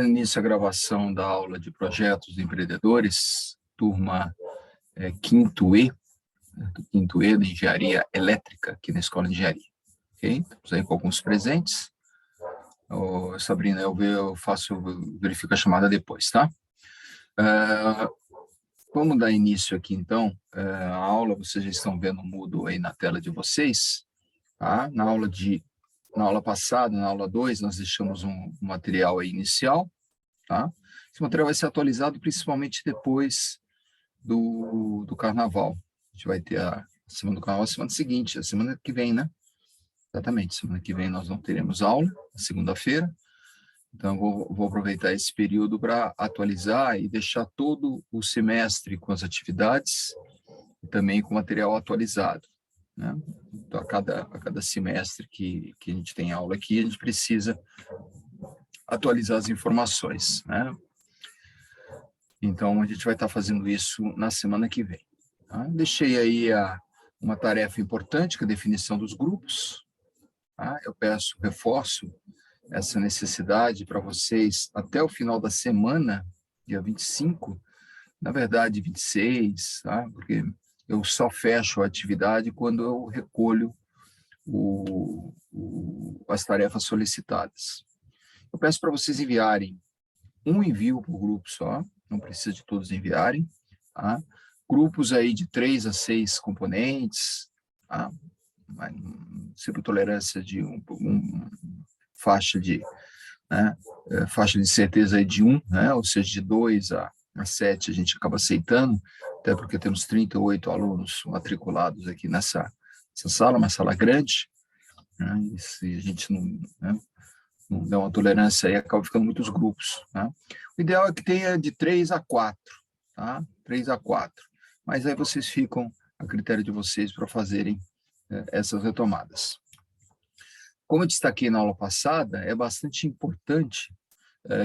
Início a gravação da aula de projetos de empreendedores, turma quinto E, do quinto E de Engenharia Elétrica, aqui na Escola de Engenharia. Okay? Estamos aí com alguns presentes. Sabrina, eu verifico a chamada depois, tá? Vamos dar início aqui, então, a aula. Vocês já estão vendo o Moodle aí na tela de vocês, tá? Na aula passada, na aula 2, nós deixamos um material aí inicial, tá? Esse material vai ser atualizado principalmente depois do Carnaval. A gente vai ter a semana do Carnaval, a semana seguinte, a semana que vem, né? Exatamente, semana que vem nós não teremos aula, segunda-feira. Então, eu vou aproveitar esse período para atualizar e deixar todo o semestre com as atividades e também com o material atualizado, né? Então, a cada semestre que a gente tem aula aqui, a gente precisa atualizar as informações, né? Então, a gente vai estar fazendo isso na semana que vem. Tá? Deixei aí uma tarefa importante, que é a definição dos grupos. Tá? Eu reforço essa necessidade para vocês até o final da semana, dia 25, na verdade 26, tá? Porque eu só fecho a atividade quando eu recolho as tarefas solicitadas. Eu peço para vocês enviarem um envio por grupo só, não precisa de todos enviarem, tá? Grupos aí de 3 a 6 componentes, tá? Sempre tolerância de faixa de certeza aí de 1, né? Ou seja, de 2 a 7 a gente acaba aceitando, até porque temos 38 alunos matriculados aqui nessa sala, uma sala grande, né? E se a gente não der uma tolerância aí, acaba ficando muitos grupos, tá? O ideal é que tenha de 3 a 4, tá? 3 a 4. Mas aí vocês ficam a critério de vocês para fazerem essas retomadas. Como eu destaquei na aula passada, é bastante importante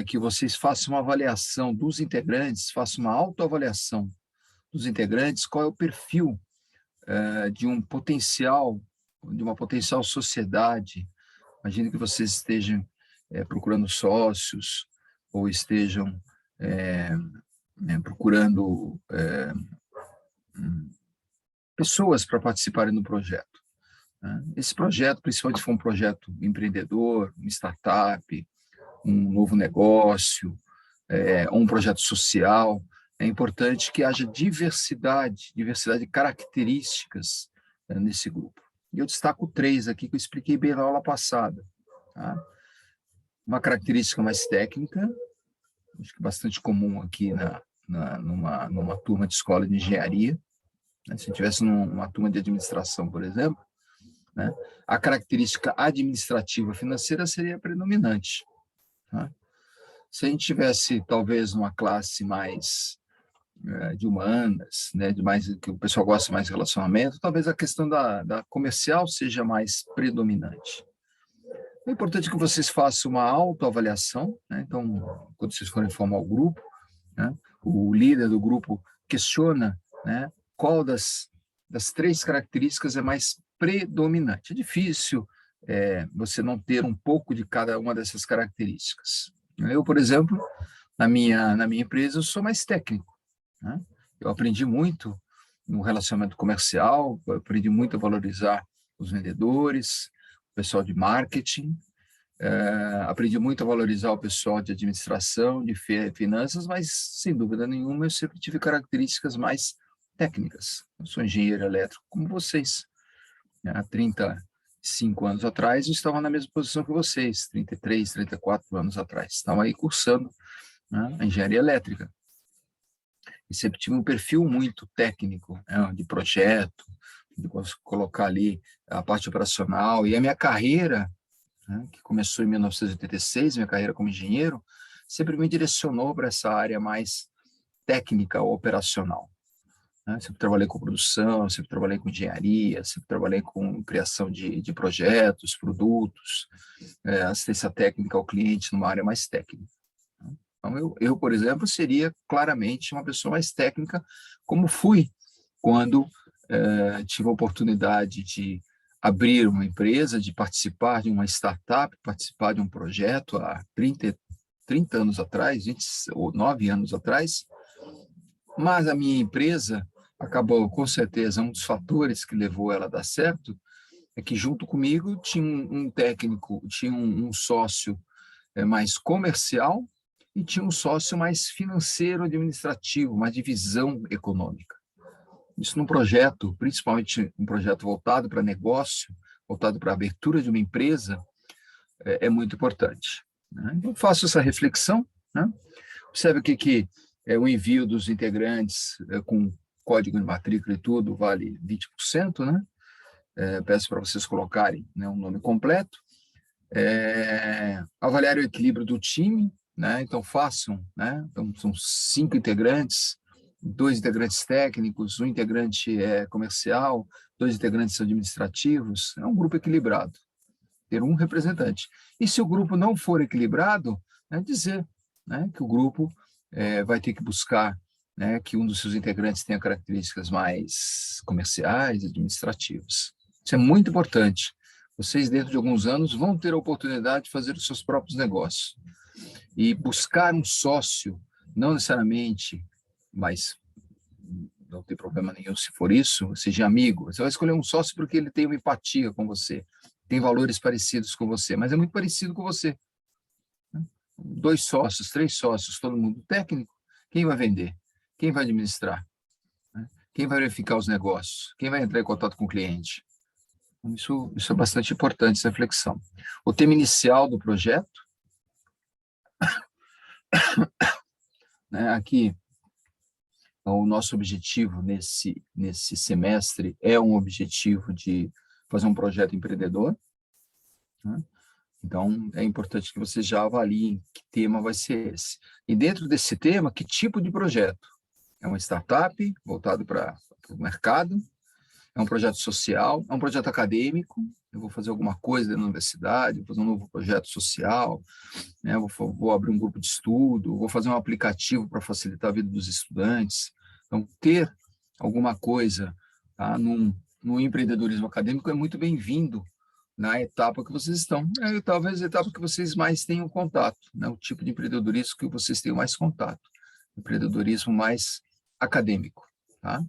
que vocês façam uma avaliação dos integrantes, façam uma autoavaliação dos integrantes, qual é o perfil de uma potencial sociedade. Imagine que vocês estejam procurando sócios ou estejam procurando pessoas para participarem do projeto. Esse projeto, principalmente se for um projeto empreendedor, uma startup, um novo negócio, ou um projeto social, é importante que haja diversidade de características nesse grupo. E eu destaco 3 aqui que eu expliquei bem na aula passada. Tá? Uma característica mais técnica, acho que bastante comum aqui numa turma de escola de engenharia, né? Se tivesse numa turma de administração, por exemplo, né? A característica administrativa financeira seria predominante. Tá? Se a gente tivesse, talvez, uma classe mais de humanas, né, que o pessoal gosta mais de relacionamento, talvez a questão da comercial seja mais predominante. É importante que vocês façam uma autoavaliação, né? Então, quando vocês forem formar o grupo, né, o líder do grupo questiona, né, qual das 3 características é mais predominante. É difícil você não ter um pouco de cada uma dessas características. Eu, por exemplo, na minha empresa, eu sou mais técnico, né? Eu aprendi muito no relacionamento comercial, eu aprendi muito a valorizar os vendedores, o pessoal de marketing, aprendi muito a valorizar o pessoal de administração, de finanças, mas, sem dúvida nenhuma, eu sempre tive características mais técnicas. Eu sou engenheiro elétrico como vocês. Há 35 anos atrás, eu estava na mesma posição que vocês, 33, 34 anos atrás. Estava aí cursando, né, a engenharia elétrica. E sempre tive um perfil muito técnico, né, de projeto, de colocar ali a parte operacional. E a minha carreira, né, que começou em 1986, minha carreira como engenheiro, sempre me direcionou para essa área mais técnica ou operacional. Sempre trabalhei com produção, sempre trabalhei com engenharia, sempre trabalhei com criação de projetos, produtos, assistência técnica ao cliente numa área mais técnica. Então, eu, por exemplo, seria claramente uma pessoa mais técnica, como fui quando tive a oportunidade de abrir uma empresa, de participar de uma startup, participar de um projeto há 30 anos atrás, 20, ou 9 anos atrás, mas a minha empresa acabou, com certeza, um dos fatores que levou ela a dar certo é que junto comigo tinha um técnico, tinha um sócio mais comercial e tinha um sócio mais financeiro, administrativo, mais de visão econômica. Isso num projeto, principalmente um projeto voltado para negócio, voltado para a abertura de uma empresa, é muito importante. Né? Então, faço essa reflexão, né? Observe que o envio dos integrantes com código de matrícula e tudo vale 20%, né? Peço para vocês colocarem, né, um nome completo. Avaliar o equilíbrio do time, né? Então façam, né? Então, são 5 integrantes, 2 integrantes técnicos, um integrante comercial, 2 integrantes administrativos, é um grupo equilibrado, ter um representante. E se o grupo não for equilibrado, dizer, né, que o grupo vai ter que buscar, né, que um dos seus integrantes tenha características mais comerciais, administrativas. Isso é muito importante. Vocês, dentro de alguns anos, vão ter a oportunidade de fazer os seus próprios negócios. E buscar um sócio, não necessariamente, mas não tem problema nenhum se for isso, seja amigo. Você vai escolher um sócio porque ele tem uma empatia com você, tem valores parecidos com você, mas é muito parecido com você. 2 sócios, 3 sócios, todo mundo técnico, quem vai vender? Quem vai administrar? Quem vai verificar os negócios? Quem vai entrar em contato com o cliente? Isso é bastante importante, essa reflexão. O tema inicial do projeto, né, aqui, o nosso objetivo nesse semestre é um objetivo de fazer um projeto empreendedor, né? Então, é importante que vocês já avaliem que tema vai ser esse. E dentro desse tema, que tipo de projeto? É uma startup voltado para o mercado? É um projeto social? É um projeto acadêmico? Eu vou fazer alguma coisa dentro da universidade, vou fazer um novo projeto social, né? Vou abrir um grupo de estudo, vou fazer um aplicativo para facilitar a vida dos estudantes. Então, ter alguma coisa, tá, no empreendedorismo acadêmico é muito bem-vindo na etapa que vocês estão. Talvez a etapa que vocês mais tenham contato, né? O tipo de empreendedorismo que vocês tenham mais contato. Empreendedorismo mais acadêmico, tá?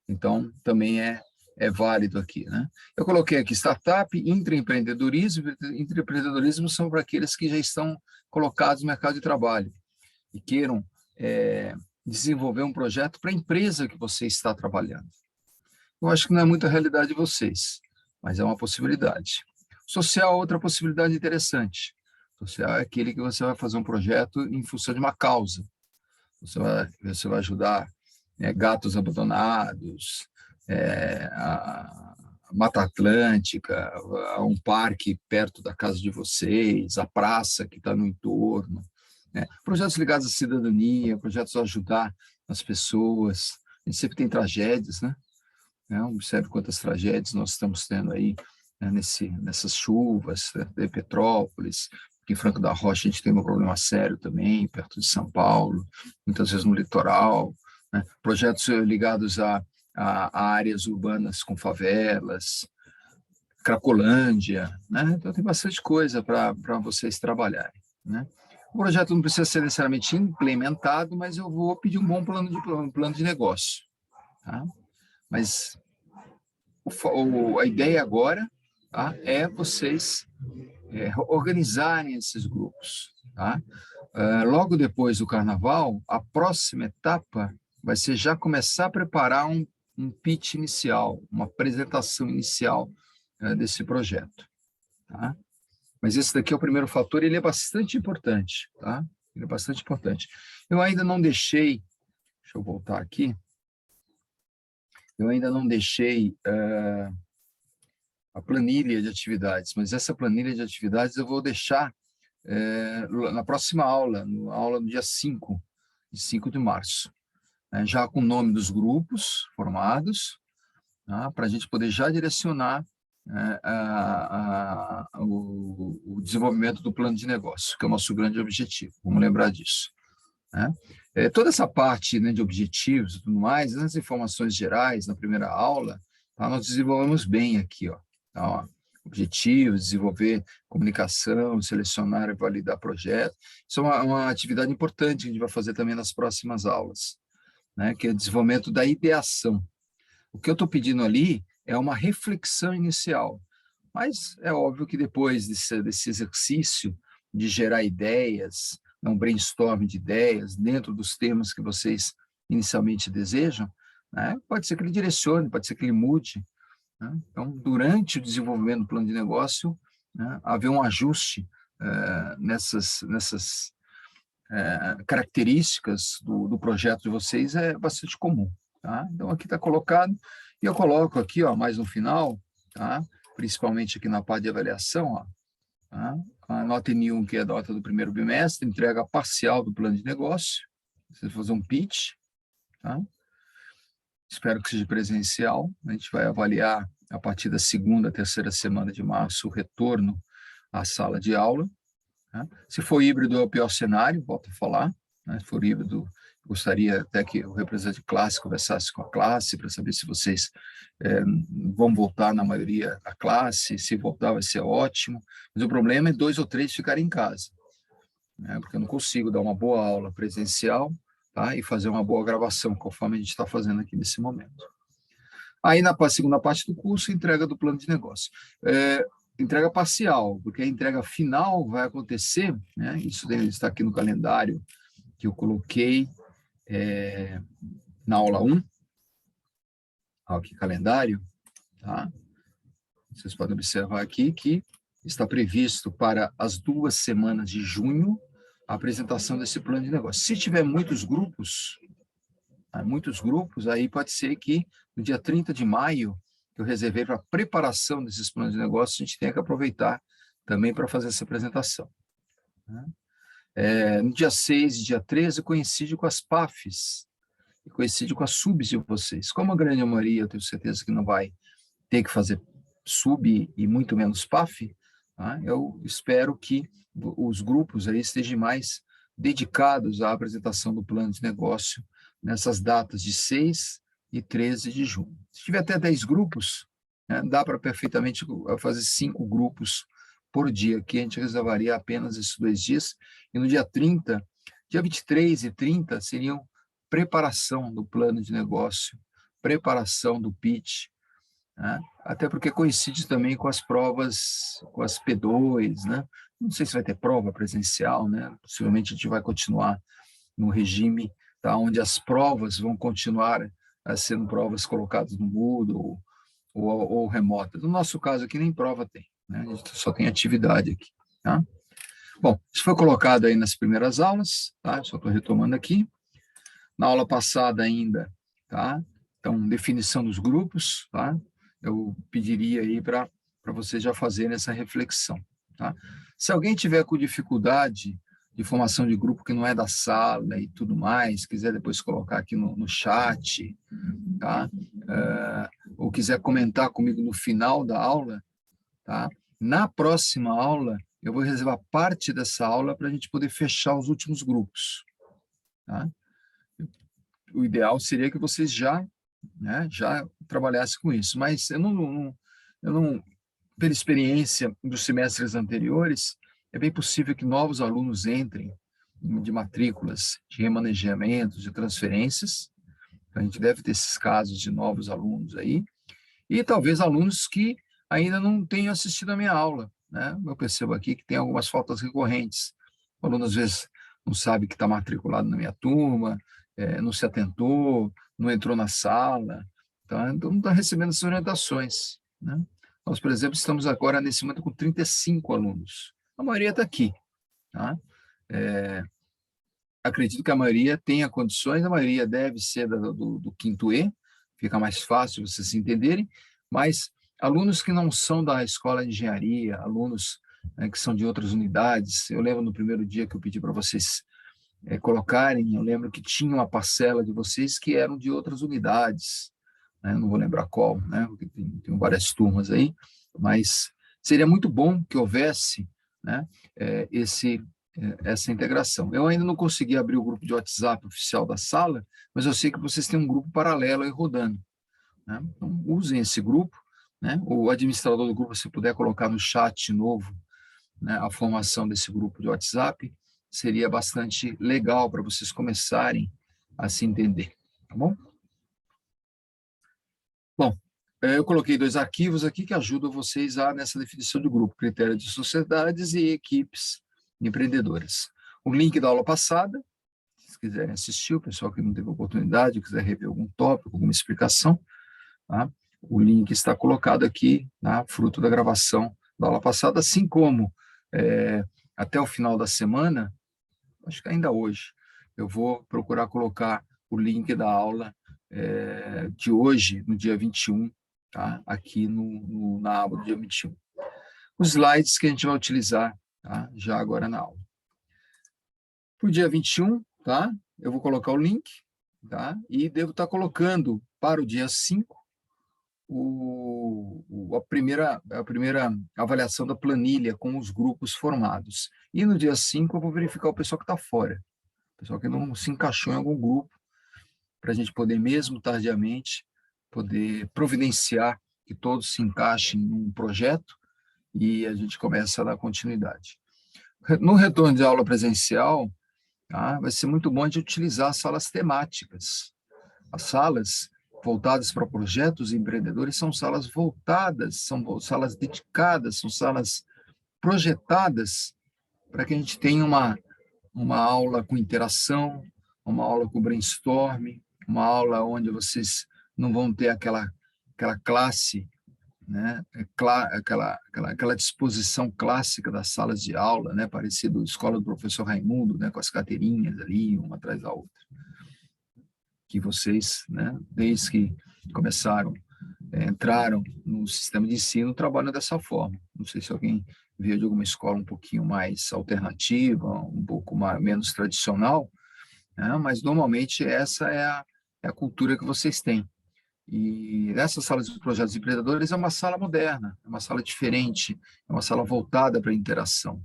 Então, também é válido aqui, né? Eu coloquei aqui startup, intraempreendedorismo. Intraempreendedorismo são para aqueles que já estão colocados no mercado de trabalho e queiram desenvolver um projeto para a empresa que você está trabalhando. Eu acho que não é muita realidade de vocês, mas é uma possibilidade. Social, outra possibilidade interessante. Social é aquele que você vai fazer um projeto em função de uma causa. Você vai ajudar gatos abandonados, a Mata Atlântica, a um parque perto da casa de vocês, a praça que está no entorno. Projetos ligados à cidadania, projetos a ajudar as pessoas. A gente sempre tem tragédias, né? Observe quantas tragédias nós estamos tendo aí, né, nessas chuvas, de Petrópolis. Aqui em Franco da Rocha a gente tem um problema sério também, perto de São Paulo, muitas vezes no litoral, né? Projetos ligados a áreas urbanas com favelas, Cracolândia, né? Então tem bastante coisa para vocês trabalharem, né? O projeto não precisa ser necessariamente implementado, mas eu vou pedir um bom plano de negócio, tá? Mas a ideia agora, tá, é vocês organizarem esses grupos, tá? Logo depois do carnaval, a próxima etapa vai ser já começar a preparar um pitch inicial, uma apresentação inicial desse projeto, tá? Mas esse daqui é o primeiro fator, ele é bastante importante, tá? Ele é bastante importante. Eu ainda não deixei, deixa eu voltar aqui, eu ainda não deixei a planilha de atividades, mas essa planilha de atividades eu vou deixar na próxima aula, no dia 5 de março, já com o nome dos grupos formados, tá, para a gente poder já direcionar o desenvolvimento do plano de negócio, que é o nosso grande objetivo, vamos lembrar disso, né? Toda essa parte, né, de objetivos e tudo mais, as informações gerais na primeira aula, tá, nós desenvolvemos bem aqui, ó. Então, objetivos, desenvolver comunicação, selecionar e validar projetos. Isso é uma atividade importante que a gente vai fazer também nas próximas aulas, né, que é o desenvolvimento da ideação. O que eu estou pedindo ali é uma reflexão inicial, mas é óbvio que depois desse exercício de gerar ideias, um brainstorming de ideias dentro dos temas que vocês inicialmente desejam, né, pode ser que ele direcione, pode ser que ele mude, né? Então, durante o desenvolvimento do plano de negócio, né, haver um ajuste nessas características do projeto de vocês é bastante comum. Tá? Então, aqui está colocado, e eu coloco aqui, ó, mais no final, tá? Principalmente aqui na parte de avaliação, ó, tá? A nota N1, que é a nota do primeiro bimestre, entrega parcial do plano de negócio, você vai fazer um pitch, tá? Espero que seja presencial, a gente vai avaliar a partir da segunda, terceira semana de março o retorno à sala de aula. Né? Se for híbrido é o pior cenário, volto a falar, né? Se for híbrido, gostaria até que o representante de classe conversasse com a classe para saber se vocês vão voltar na maioria da classe, se voltar vai ser ótimo, mas o problema é 2 ou 3 ficarem em casa, né? Porque eu não consigo dar uma boa aula presencial, tá? E fazer uma boa gravação, conforme a gente está fazendo aqui nesse momento. Aí, na segunda parte do curso, entrega do plano de negócio. Entrega parcial, porque a entrega final vai acontecer, né? Isso está aqui no calendário que eu coloquei na aula 1. Aqui, calendário, tá? Vocês podem observar aqui que está previsto para as 2 semanas de junho a apresentação desse plano de negócio. Se tiver muitos grupos, aí pode ser que no dia 30 de maio, que eu reservei para a preparação desses planos de negócio, a gente tenha que aproveitar também para fazer essa apresentação. No dia 6 e dia 13, coincide com as PAFs, e coincide com as subs de vocês. Como a grande maioria, eu tenho certeza que não vai ter que fazer sub e muito menos PAF, tá? Eu espero que os grupos aí estejam mais dedicados à apresentação do plano de negócio nessas datas de 6 e 13 de junho. Se tiver até 10 grupos, né, dá para perfeitamente fazer 5 grupos por dia, que a gente reservaria apenas esses 2 dias, e no dia 30, dia 23 e 30 seriam preparação do plano de negócio, preparação do pitch, né? Até porque coincide também com as provas, com as P2, né? Não sei se vai ter prova presencial, né? Possivelmente a gente vai continuar no regime, tá, onde as provas vão continuar sendo provas colocadas no Moodle ou remotas. No nosso caso aqui nem prova tem, né? A gente só tem atividade aqui, tá? Bom, isso foi colocado aí nas primeiras aulas, tá? Só estou retomando aqui. Na aula passada ainda, tá? Então, definição dos grupos, tá? Eu pediria aí para vocês já fazerem essa reflexão, tá? Se alguém tiver com dificuldade de formação de grupo que não é da sala e tudo mais, quiser depois colocar aqui no chat, tá? Ou quiser comentar comigo no final da aula, tá? Na próxima aula, eu vou reservar parte dessa aula para a gente poder fechar os últimos grupos, tá? O ideal seria que vocês já trabalhassem com isso, mas eu não, pela experiência dos semestres anteriores, é bem possível que novos alunos entrem de matrículas, de remanejamentos, de transferências. A gente deve ter esses casos de novos alunos aí, e talvez alunos que ainda não tenham assistido a minha aula, né? Eu percebo aqui que tem algumas faltas recorrentes. O aluno, às vezes, não sabe que está matriculado na minha turma, não se atentou, não entrou na sala, tá? Então não está recebendo essas orientações, né? Nós, por exemplo, estamos agora nesse momento com 35 alunos. A maioria está aqui, tá? Acredito que a maioria tenha condições, a maioria deve ser do quinto E, fica mais fácil vocês se entenderem, mas alunos que não são da escola de engenharia, alunos, né, que são de outras unidades, eu lembro no primeiro dia que eu pedi para vocês colocarem, eu lembro que tinha uma parcela de vocês que eram de outras unidades, né? Não vou lembrar qual, né? Porque tem várias turmas aí, mas seria muito bom que houvesse, né, essa integração. Eu ainda não consegui abrir o grupo de WhatsApp oficial da sala, mas eu sei que vocês têm um grupo paralelo aí rodando, né? Então, usem esse grupo, né? O administrador do grupo, se puder colocar no chat novo, né, a formação desse grupo de WhatsApp, seria bastante legal para vocês começarem a se entender, tá bom? Bom, eu coloquei 2 arquivos aqui que ajudam vocês nessa definição de grupo, critério de sociedades e equipes empreendedoras. O link da aula passada, se quiserem assistir, o pessoal que não teve oportunidade, quiser rever algum tópico, alguma explicação, tá? O link está colocado aqui, fruto da gravação da aula passada, assim como até o final da semana, acho que ainda hoje, eu vou procurar colocar o link da aula de hoje, no dia 21, tá? Aqui na aba do dia 21. Os slides que a gente vai utilizar, tá? Já agora na aula. Para o dia 21, tá? Eu vou colocar o link, tá? E devo estar colocando para o dia 5 a primeira avaliação da planilha com os grupos formados. E no dia 5 eu vou verificar o pessoal que está fora, o pessoal que não se encaixou em algum grupo, para a gente poder, mesmo tardiamente, poder providenciar que todos se encaixem num projeto e a gente começa a dar continuidade. No retorno de aula presencial, tá, vai ser muito bom a gente utilizar as salas temáticas. As salas voltadas para projetos empreendedores são salas voltadas, são salas dedicadas, são salas projetadas para que a gente tenha uma aula com interação, uma aula com brainstorm, uma aula onde vocês não vão ter aquela classe, né, aquela disposição clássica das salas de aula, né, parecido à escola do professor Raimundo, né, com as carteirinhas ali, uma atrás da outra. Que vocês, né, desde que começaram, entraram no sistema de ensino, trabalham dessa forma. Não sei se alguém veio de alguma escola um pouquinho mais alternativa, um pouco menos tradicional, né, mas normalmente essa é a cultura que vocês têm. E essa sala de projetos empreendedores é uma sala moderna, é uma sala diferente, é uma sala voltada para a interação,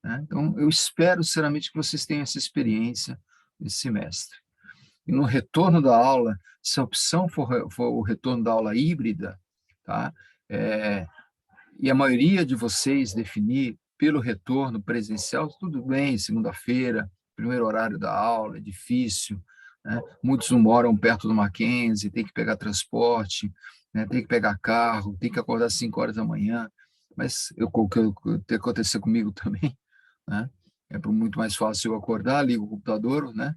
né? Então, eu espero, sinceramente, que vocês tenham essa experiência esse semestre. E no retorno da aula, se a opção for o retorno da aula híbrida, tá? E a maioria de vocês definir pelo retorno presencial, tudo bem, segunda-feira, primeiro horário da aula, é difícil, né? Muitos não moram perto do Mackenzie, tem que pegar transporte, né? Tem que pegar carro, tem que acordar às 5 horas da manhã, mas o que aconteceu comigo também, né? É muito mais fácil eu acordar, ligo o computador, né?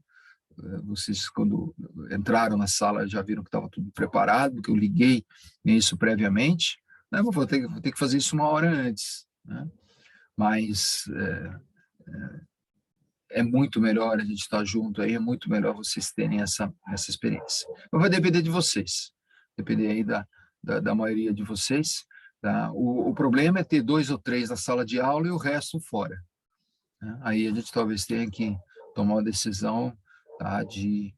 Vocês, quando entraram na sala, já viram que estava tudo preparado, porque eu liguei isso previamente, né? Vou ter que fazer isso 1 hora antes, né? Mas é muito melhor a gente estar junto aí, é muito melhor vocês terem essa experiência. Mas vai depender de vocês, depender aí da maioria de vocês, tá? O problema é ter 2 ou 3 na sala de aula e o resto fora, né? Aí a gente talvez tenha que tomar uma decisão, tá, de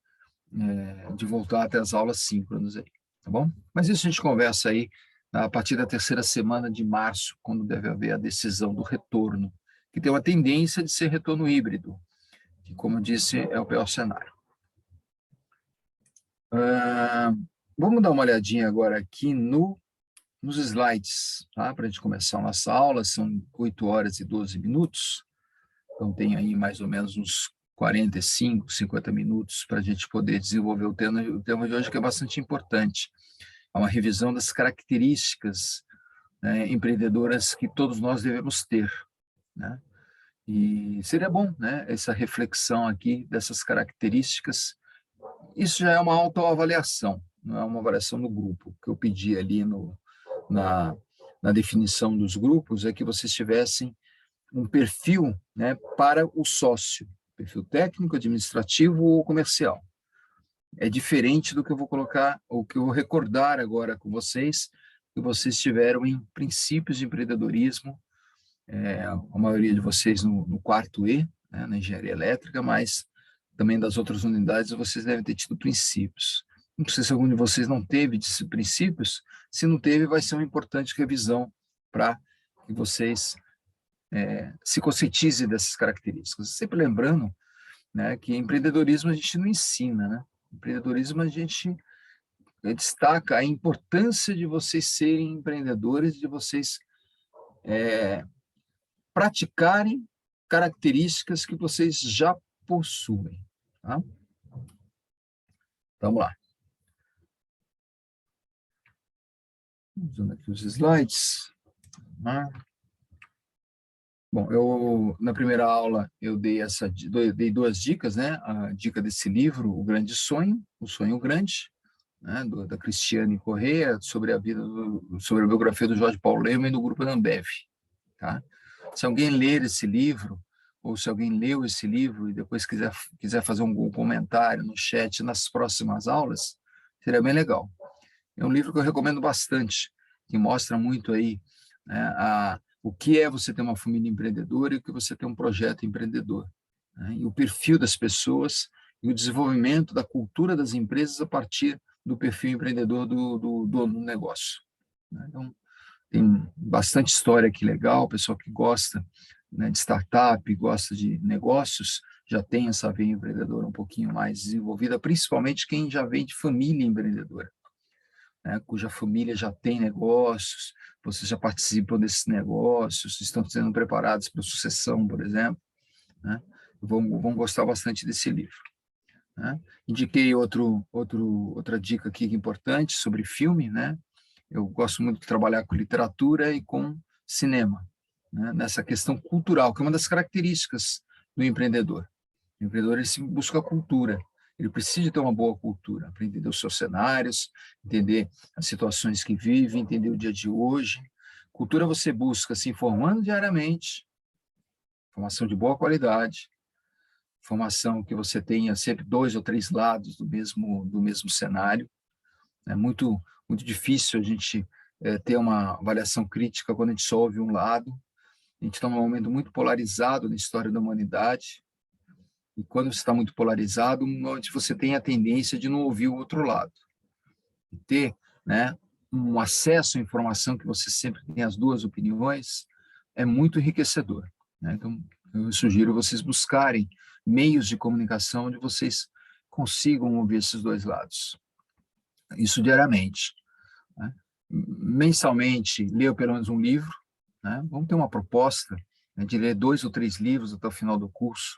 voltar até as aulas síncronas aí, tá bom? Mas isso a gente conversa aí a partir da 3ª semana de março, quando deve haver a decisão do retorno, que tem uma tendência de ser retorno híbrido, que, como eu disse, é o pior cenário. Vamos dar uma olhadinha agora aqui nos slides, tá? Para a gente começar a nossa aula, são 8 horas e 12 minutos, então tem aí mais ou menos uns 45, 50 minutos para a gente poder desenvolver o tema de hoje, que é bastante importante. É uma revisão das características, né, empreendedoras que todos nós devemos ter, né? E seria bom, né, essa reflexão aqui dessas características. Isso já é uma autoavaliação, não é uma avaliação no grupo. O que eu pedi ali na definição dos grupos é que vocês tivessem um perfil, né, para o sócio, perfil técnico, administrativo ou comercial. É diferente do que eu vou colocar, ou que eu vou recordar agora com vocês, que vocês tiveram em princípios de empreendedorismo, a maioria de vocês no 4º E, né, na engenharia elétrica, mas também das outras unidades vocês devem ter tido princípios. Não sei se algum de vocês não teve esses princípios, se não teve, vai ser uma importante revisão para que vocês se conscientizem dessas características. Sempre lembrando, né, que empreendedorismo a gente não ensina, né? Empreendedorismo a gente destaca a importância de vocês serem empreendedores, de vocês praticarem características que vocês já possuem. Tá? Vamos lá. Usando aqui os slides. Bom, na primeira aula eu dei duas dicas, né? A dica desse livro, O Grande Sonho, O Sonho Grande, né? Da Cristiane Corrêa, sobre a biografia do Jorge Paulo Lemann e do Grupo Ambev. Tá? Se alguém ler esse livro, ou se alguém leu esse livro e depois quiser fazer um comentário no chat nas próximas aulas, seria bem legal. É um livro que eu recomendo bastante, que mostra muito aí, né, o que é você ter uma família empreendedora e o que você ter um projeto empreendedor, né, e o perfil das pessoas e o desenvolvimento da cultura das empresas a partir do perfil empreendedor do dono do negócio. Né? Então, tem bastante história aqui legal, o pessoal que gosta, né, de startup, gosta de negócios, já tem essa veia empreendedora um pouquinho mais desenvolvida, principalmente quem já vem de família empreendedora, né, cuja família já tem negócios, vocês já participam desses negócios, estão sendo preparados para a sucessão, por exemplo, né, vão gostar bastante desse livro. Né. Indiquei outra dica aqui importante sobre filme, né? Eu gosto muito de trabalhar com literatura e com cinema, né, nessa questão cultural, que é uma das características do empreendedor. O empreendedor ele busca a cultura, ele precisa ter uma boa cultura, para entender os seus cenários, entender as situações que vive, entender o dia de hoje. Cultura você busca se informando diariamente, informação de boa qualidade, informação que você tenha sempre 2 ou 3 lados do mesmo cenário. É muito difícil a gente ter uma avaliação crítica quando a gente só ouve um lado. A gente está num momento muito polarizado na história da humanidade, e quando você está muito polarizado, você tem a tendência de não ouvir o outro lado. E ter, né, um acesso à informação que você sempre tem as duas opiniões é muito enriquecedor. Né? Então, eu sugiro vocês buscarem meios de comunicação onde vocês consigam ouvir esses dois lados. Isso diariamente. Né? Mensalmente, leia pelo menos um livro. Né? Vamos ter uma proposta, né, de ler 2 ou 3 livros até o final do curso,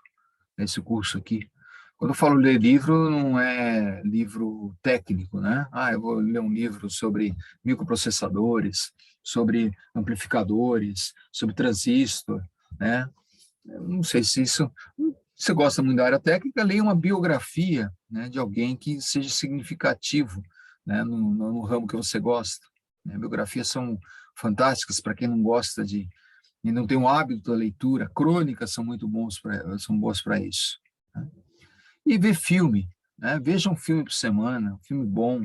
nesse curso aqui. Quando eu falo ler livro, não é livro técnico, né? Eu vou ler um livro sobre microprocessadores, sobre amplificadores, sobre transistor, né? Eu não sei se isso... Se você gosta muito da área técnica, leia uma biografia, né, de alguém que seja significativo, né, no ramo que você gosta. Né? Biografias são fantásticas para quem não gosta e não tem o hábito da leitura. Crônicas são são boas para isso. Né? E ver filme, né? Veja um filme por semana, um filme bom.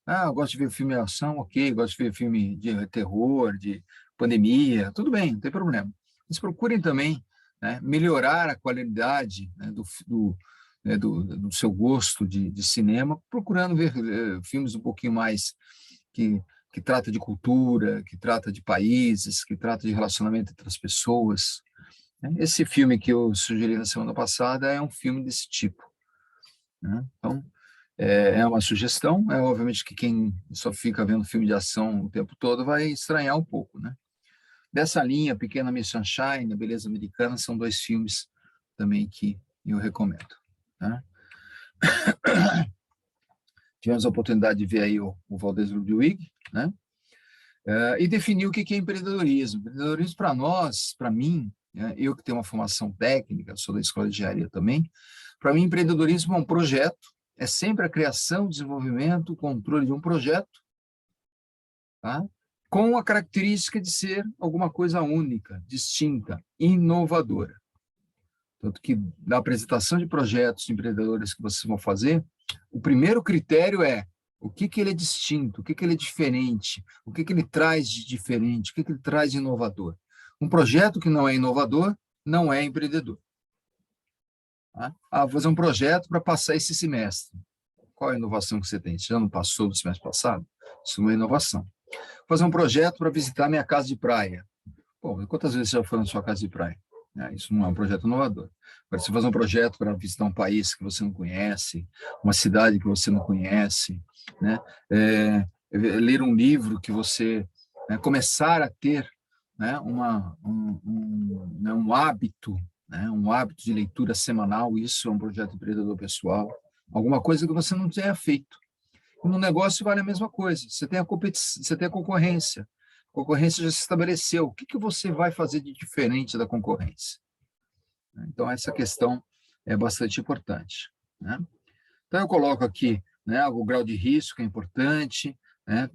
Eu gosto de ver filme de ação, ok, gosto de ver filme de terror, de pandemia, tudo bem, não tem problema. Mas procurem também, né, melhorar a qualidade, né, do seu gosto de cinema, procurando ver filmes um pouquinho mais que trata de cultura, que trata de países, que trata de relacionamento entre as pessoas. Esse filme que eu sugeri na semana passada é um filme desse tipo. Né? Então, é uma sugestão. Obviamente que quem só fica vendo filme de ação o tempo todo vai estranhar um pouco. Né? Dessa linha, Pequena Miss Sunshine, A Beleza Americana, são 2 filmes também que eu recomendo. Tá? Tivemos a oportunidade de ver aí o Valdez Ludwig, né? E definir o que é empreendedorismo. Empreendedorismo, para nós, para mim, né, eu que tenho uma formação técnica, sou da escola de engenharia também, para mim, empreendedorismo é um projeto, é sempre a criação, desenvolvimento, controle de um projeto, tá? Com a característica de ser alguma coisa única, distinta, inovadora. Tanto que, na apresentação de projetos de empreendedores que vocês vão fazer, o primeiro critério é o que ele é distinto, o que ele é diferente, o que ele traz de diferente, o que ele traz de inovador. Um projeto que não é inovador não é empreendedor. Tá? Vou fazer um projeto para passar esse semestre. Qual é a inovação que você tem? Você já não passou do semestre passado? Isso não é inovação. Vou fazer um projeto para visitar minha casa de praia. Bom, quantas vezes você já foi na sua casa de praia? né? Isso não é um projeto inovador. Agora, se fazer um projeto para visitar um país que você não conhece, uma cidade que você não conhece, né? Ler um livro que você, né, começar a ter, né, um hábito, né, um hábito de leitura semanal, isso é um projeto empreendedor pessoal, alguma coisa que você não tenha feito. E no negócio vale a mesma coisa, você tem a competição, você tem a concorrência já se estabeleceu, o que que você vai fazer de diferente da concorrência? Então, essa questão é bastante importante, né? Então, eu coloco aqui, né, o grau de risco é importante, né,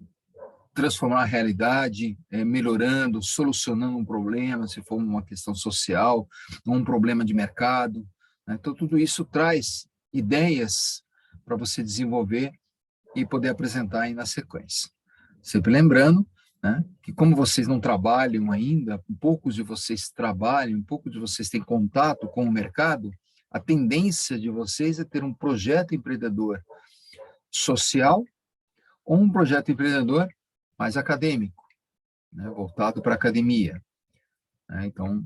transformar a realidade, melhorando, solucionando um problema, se for uma questão social, ou um problema de mercado, né? Então, tudo isso traz ideias para você desenvolver e poder apresentar aí na sequência. Sempre lembrando, né, que como vocês não trabalham ainda, poucos de vocês trabalham, poucos de vocês têm contato com o mercado, a tendência de vocês é ter um projeto empreendedor social ou um projeto empreendedor mais acadêmico, né, voltado para a academia, né? Então,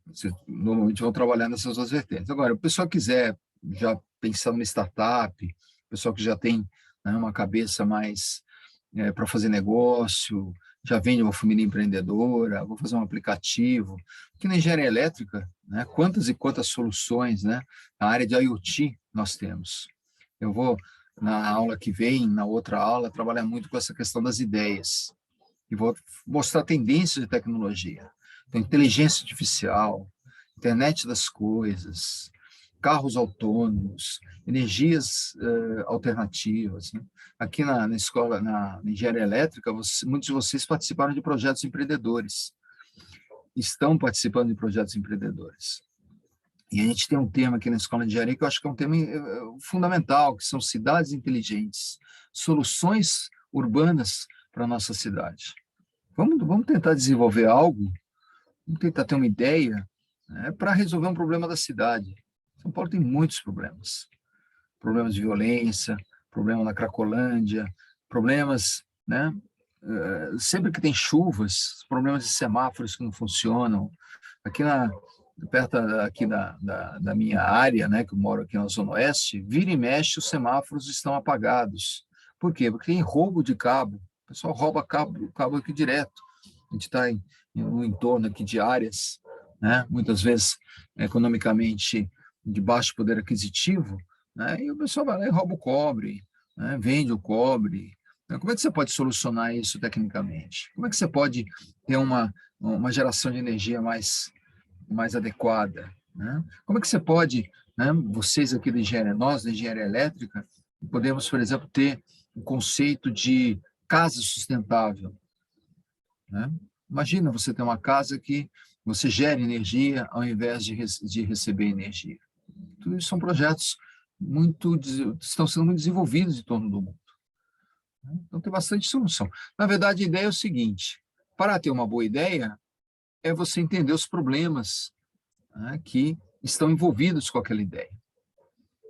vocês normalmente vão trabalhar nessas duas vertentes. Agora, o pessoal quiser já pensar numa startup, o pessoal que já tem, né, uma cabeça mais para fazer negócio, já vem de uma família empreendedora, vou fazer um aplicativo, que na engenharia elétrica, né, quantas e quantas soluções, né, na área de IoT nós temos. Eu vou, na aula que vem, na outra aula, trabalhar muito com essa questão das ideias, e vou mostrar tendências de tecnologia. Então, inteligência artificial, internet das coisas, carros autônomos, energias alternativas, né? Aqui na escola, na engenharia elétrica, muitos de vocês participaram de projetos empreendedores, estão participando de projetos empreendedores. E a gente tem um tema aqui na escola de engenharia que eu acho que é um tema fundamental, que são cidades inteligentes, soluções urbanas para a nossa cidade. Vamos tentar desenvolver algo, vamos tentar ter uma ideia, né, para resolver um problema da cidade. São Paulo tem muitos problemas. Problemas de violência, problema na Cracolândia, problemas, né, sempre que tem chuvas, problemas de semáforos que não funcionam. Aqui perto aqui da minha área, né, que eu moro aqui na Zona Oeste, vira e mexe os semáforos estão apagados. Por quê? Porque tem roubo de cabo. O pessoal rouba cabo aqui direto. A gente está no entorno aqui de áreas, né, muitas vezes economicamente de baixo poder aquisitivo, né, e o pessoal vai lá e rouba o cobre, né, vende o cobre. Como é que você pode solucionar isso tecnicamente? Como é que você pode ter uma geração de energia mais adequada, né? Como é que você pode, né, vocês aqui da engenharia, nós da engenharia elétrica, podemos, por exemplo, ter um conceito de casa sustentável, né? Imagina você ter uma casa que você gera energia ao invés de receber energia. Tudo isso são projetos estão sendo muito desenvolvidos em torno do mundo, né? Então tem bastante solução. Na verdade, a ideia é o seguinte: para ter uma boa ideia, é você entender os problemas, né, que estão envolvidos com aquela ideia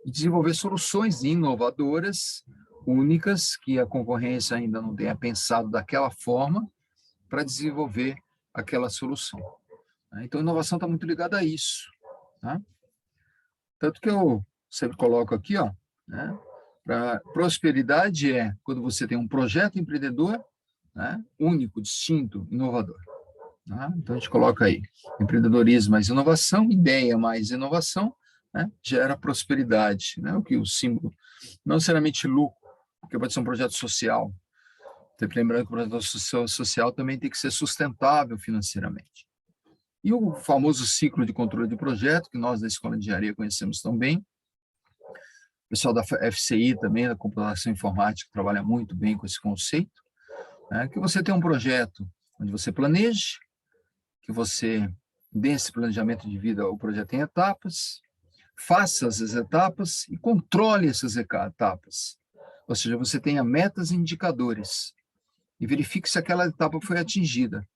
e desenvolver soluções inovadoras, únicas, que a concorrência ainda não tenha pensado daquela forma para desenvolver aquela solução, né? Então, a inovação está muito ligada a isso, tá? Tanto que eu sempre coloco aqui, ó, né, prosperidade é quando você tem um projeto empreendedor, né, único, distinto, inovador. Tá? Então, a gente coloca aí empreendedorismo mais inovação, ideia mais inovação, né, gera prosperidade, né, o símbolo, não necessariamente lucro, porque pode ser um projeto social. Sempre lembrando que o projeto social também tem que ser sustentável financeiramente. E o famoso ciclo de controle de projeto, que nós da Escola de Engenharia conhecemos tão bem, o pessoal da FCI também, da computação informática, trabalha muito bem com esse conceito, né, que você tem um projeto onde você planeje, que você dê esse planejamento de vida, o projeto em etapas, faça as etapas e controle essas etapas. Ou seja, você tenha metas e indicadores e verifique se aquela etapa foi atingida.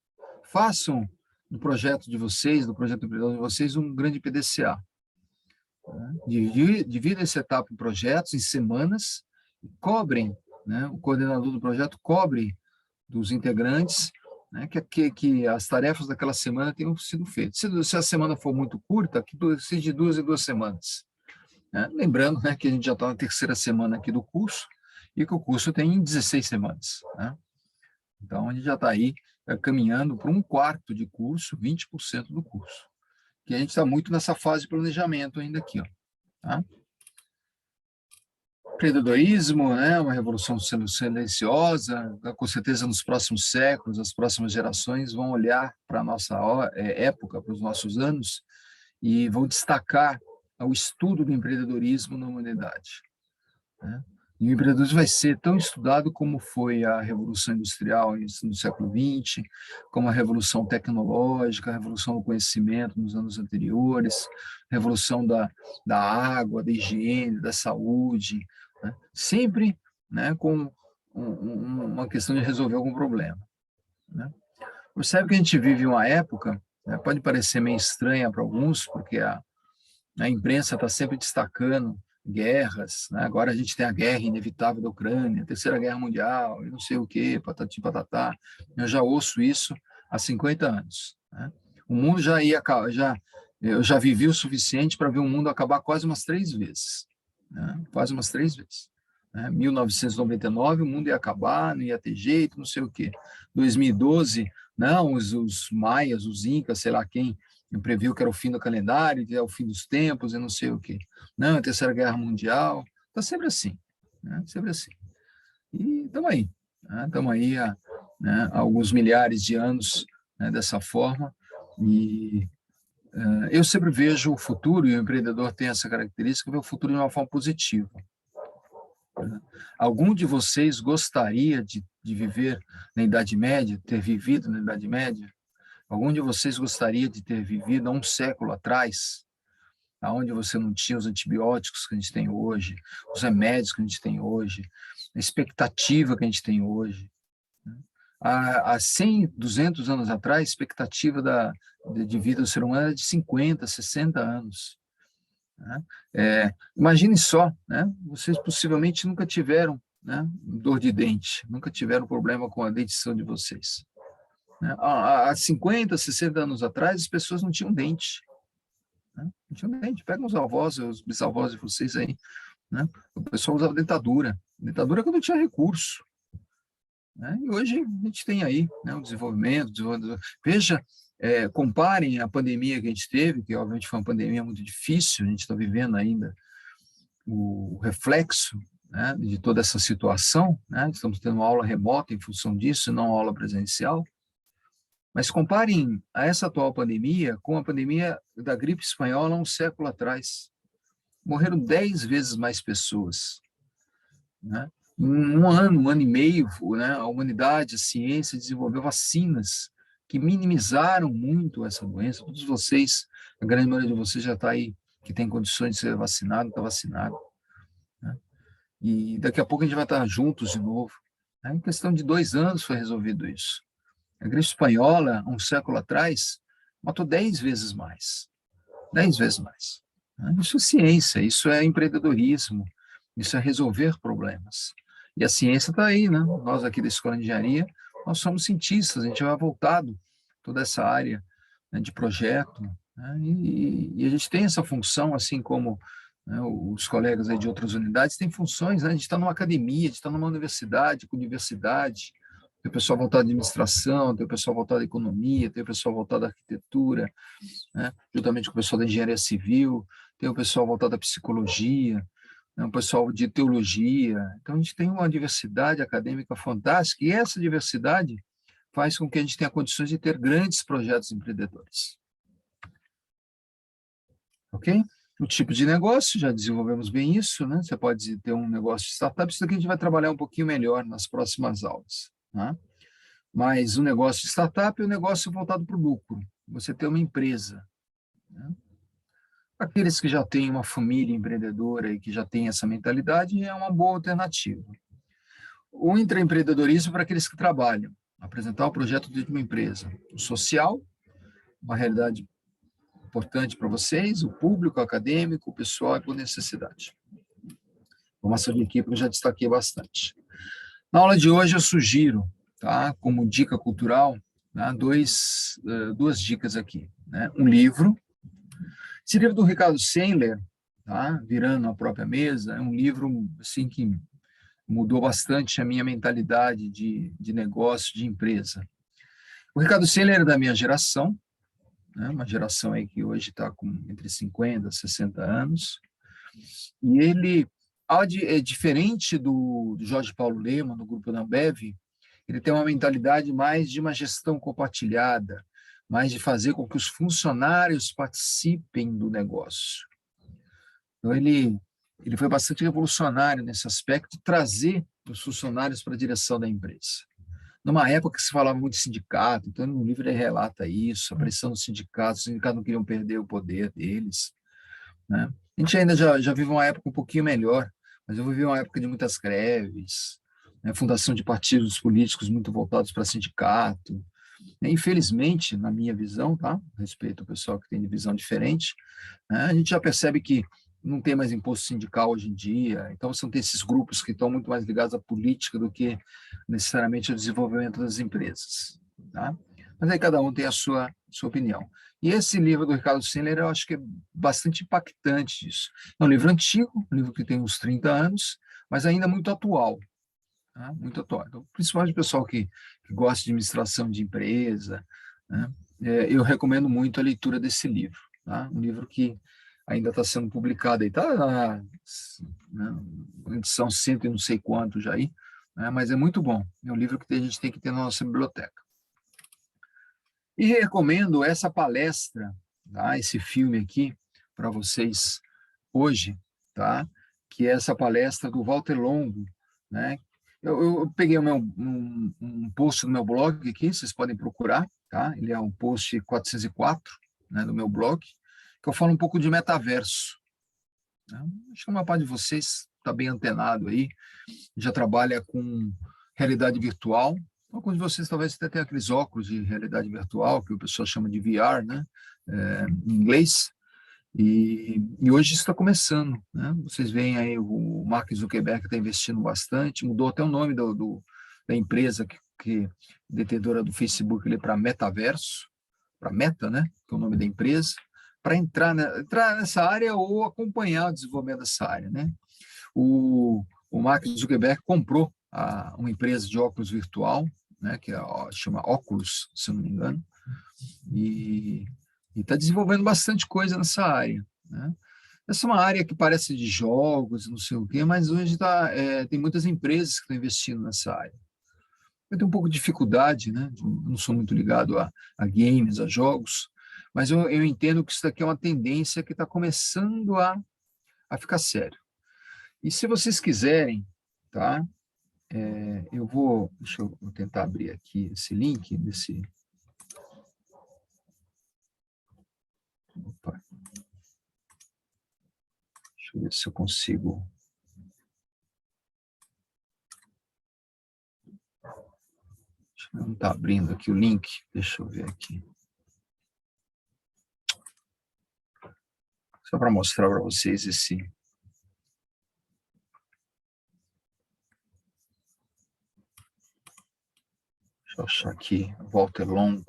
Façam do projeto de vocês, do projeto empreendedor de vocês, um grande PDCA. Divida essa etapa em projetos, em semanas, e cobrem, né, o coordenador do projeto cobre dos integrantes né, que as tarefas daquela semana tenham sido feitas. Se a semana for muito curta, que seja de 2 em 2 semanas. Né? Lembrando, né, que a gente já está na terceira semana aqui do curso e que o curso tem 16 semanas. Né? Então, a gente já está aí caminhando para um quarto de curso, 20% do curso. Que a gente está muito nessa fase de planejamento ainda aqui. Ó, tá? Empreendedorismo, né, uma revolução silenciosa, com certeza nos próximos séculos, as próximas gerações vão olhar para a nossa época, para os nossos anos, e vão destacar o estudo do empreendedorismo na humanidade. Né? E o empreendedorismo vai ser tão estudado como foi a Revolução Industrial no século XX, como a Revolução Tecnológica, a Revolução do Conhecimento nos anos anteriores, a Revolução da água, da higiene, da saúde, né? Sempre, né, com uma questão de resolver algum problema. Né? Percebe que a gente vive uma época, né, pode parecer meio estranha para alguns, porque a imprensa está sempre destacando guerras, né? Agora a gente tem a guerra inevitável da Ucrânia, a Terceira Guerra Mundial, e não sei o quê, patati patatá. Eu já ouço isso há 50 anos. Né? O mundo eu já vivi o suficiente para ver o mundo acabar quase umas 3 vezes. Né? Quase umas 3 vezes. Né? 1999, o mundo ia acabar, não ia ter jeito, não sei o quê. 2012, não, os maias, os incas, sei lá quem, previu que era o fim do calendário, que era o fim dos tempos, e não sei o quê. Não, a Terceira Guerra Mundial, está sempre assim, né? Sempre assim. E estamos aí, né? Estamos aí há, né, alguns milhares de anos, né, dessa forma, e eu sempre vejo o futuro, e o empreendedor tem essa característica, ver o futuro de uma forma positiva. Né? Algum de vocês gostaria de viver na Idade Média, ter vivido na Idade Média? Algum de vocês gostaria de ter vivido há um século atrás, onde você não tinha os antibióticos que a gente tem hoje, os remédios que a gente tem hoje, a expectativa que a gente tem hoje? Há 100, 200 anos atrás, a expectativa de vida do ser humano era de 50, 60 anos. Né? Imagine só, né? Vocês possivelmente nunca tiveram, né, dor de dente, nunca tiveram problema com a dentição de vocês. Né? Há 50, 60 anos atrás, as pessoas não tinham dente. Né? Não tinham dente. Pega os avós, os bisavós de vocês aí. Né? O pessoal usava dentadura. Dentadura quando tinha recurso. Né? E hoje a gente tem aí, né, o desenvolvimento. Veja, comparem a pandemia que a gente teve, que obviamente foi uma pandemia muito difícil, a gente está vivendo ainda o reflexo, né, de toda essa situação. Né? Estamos tendo uma aula remota em função disso, não aula presencial. Mas comparem a essa atual pandemia com a pandemia da gripe espanhola um século atrás. Morreram 10 vezes mais pessoas. Né? Em um ano e meio, né, a humanidade, a ciência desenvolveu vacinas que minimizaram muito essa doença. Todos vocês, a grande maioria de vocês já está aí, que tem condições de ser vacinado, está vacinado. Né? E daqui a pouco a gente vai estar juntos de novo. Né? Em questão de 2 anos foi resolvido isso. A gripe espanhola, um século atrás, matou 10 vezes mais. 10 vezes mais. Isso é ciência, isso é empreendedorismo, isso é resolver problemas. E a ciência está aí, né? Nós aqui da Escola de Engenharia, nós somos cientistas, a gente vai voltado toda essa área, né, de projeto, né? E a gente tem essa função, assim como, né, os colegas aí de outras unidades têm funções, né? A gente está numa academia, a gente está numa universidade, com diversidade. Tem o pessoal voltado à administração, tem o pessoal voltado à economia, tem o pessoal voltado à arquitetura, né, juntamente com o pessoal da engenharia civil, tem o pessoal voltado à psicologia, né, o pessoal de teologia. Então, a gente tem uma diversidade acadêmica fantástica, e essa diversidade faz com que a gente tenha condições de ter grandes projetos empreendedores. Ok? O tipo de negócio, já desenvolvemos bem isso, né? Você pode ter um negócio de startup, isso daqui a gente vai trabalhar um pouquinho melhor nas próximas aulas. Né? Mas o negócio de startup é um negócio voltado para o lucro. Você tem uma empresa. Né? Aqueles que já têm uma família empreendedora e que já têm essa mentalidade é uma boa alternativa. O intraempreendedorismo para aqueles que trabalham, apresentar o projeto de uma empresa. O social, uma realidade importante para vocês, o público, o acadêmico, o pessoal é por necessidade. Formação de equipe eu já destaquei bastante. Na aula de hoje eu sugiro, tá, como dica cultural, Tá? Duas dicas aqui, né? Um livro. Esse livro do Ricardo Sandler, tá? Virando a própria mesa, é um livro assim, que mudou bastante a minha mentalidade de negócio, de empresa. O Ricardo Sandler é da minha geração, né? Uma geração aí que hoje está com entre 50 e 60 anos, e ele é diferente do Jorge Paulo Lemann, no grupo da Ambev. Ele tem uma mentalidade mais de uma gestão compartilhada, mais de fazer com que os funcionários participem do negócio. Então, ele foi bastante revolucionário nesse aspecto, de trazer os funcionários para a direção da empresa. Numa época que se falava muito de sindicato, então no livro ele relata isso, a pressão dos sindicatos, os sindicatos não queriam perder o poder deles, né? A gente ainda já vive uma época um pouquinho melhor, mas eu vivi uma época de muitas greves, né? Fundação de partidos políticos muito voltados para sindicato. Infelizmente, na minha visão, tá? Respeito ao pessoal que tem visão diferente, né? A gente já percebe que não tem mais imposto sindical hoje em dia, então são esses grupos que estão muito mais ligados à política do que necessariamente ao desenvolvimento das empresas, tá? Mas aí cada um tem a sua opinião. E esse livro do Ricardo Sandler, eu acho que é bastante impactante isso. É um livro antigo, um livro que tem uns 30 anos, mas ainda muito atual, tá? Muito atual. Então, principalmente o pessoal que gosta de administração de empresa, né? Eu recomendo muito a leitura desse livro, tá? Um livro que ainda está sendo publicado aí, está na edição cento e não sei quanto já aí, né? Mas é muito bom. É um livro que a gente tem que ter na nossa biblioteca. E recomendo essa palestra, tá? Esse filme aqui, para vocês hoje, tá? Que é essa palestra do Walter Longo, né? Eu peguei um post do meu blog aqui, vocês podem procurar, tá? Ele é um post 404, né, do meu blog, que eu falo um pouco de metaverso, né? Acho que uma parte de vocês está bem antenado aí, já trabalha com realidade virtual. Alguns de vocês talvez até tenham aqueles óculos de realidade virtual, que o pessoal chama de VR, né? Em inglês. E hoje isso está começando, né? Vocês veem aí o Mark Zuckerberg está investindo bastante, mudou até o nome da empresa que detentora do Facebook para Metaverso, para Meta, né? Que é o nome da empresa, para entrar nessa área ou acompanhar o desenvolvimento dessa área, né? O Mark Zuckerberg comprou uma empresa de óculos virtual, né? Que chama Oculus, se eu não me engano, e está desenvolvendo bastante coisa nessa área, né? Essa é uma área que parece de jogos, não sei o quê, mas hoje tem muitas empresas que estão investindo nessa área. Eu tenho um pouco de dificuldade, né? Não sou muito ligado a games, a jogos, mas eu entendo que isso daqui é uma tendência que está começando a ficar sério. E se vocês quiserem, tá? Deixa eu tentar abrir aqui esse link desse. Opa. Deixa eu ver se eu consigo. Não está abrindo aqui o link. Deixa eu ver aqui. Só para mostrar para vocês esse. Deixa eu achar aqui. Walter Longo.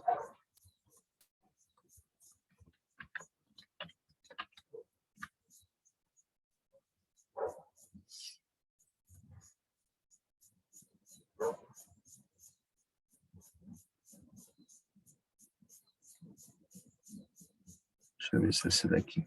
Deixa eu ver se é esse daqui.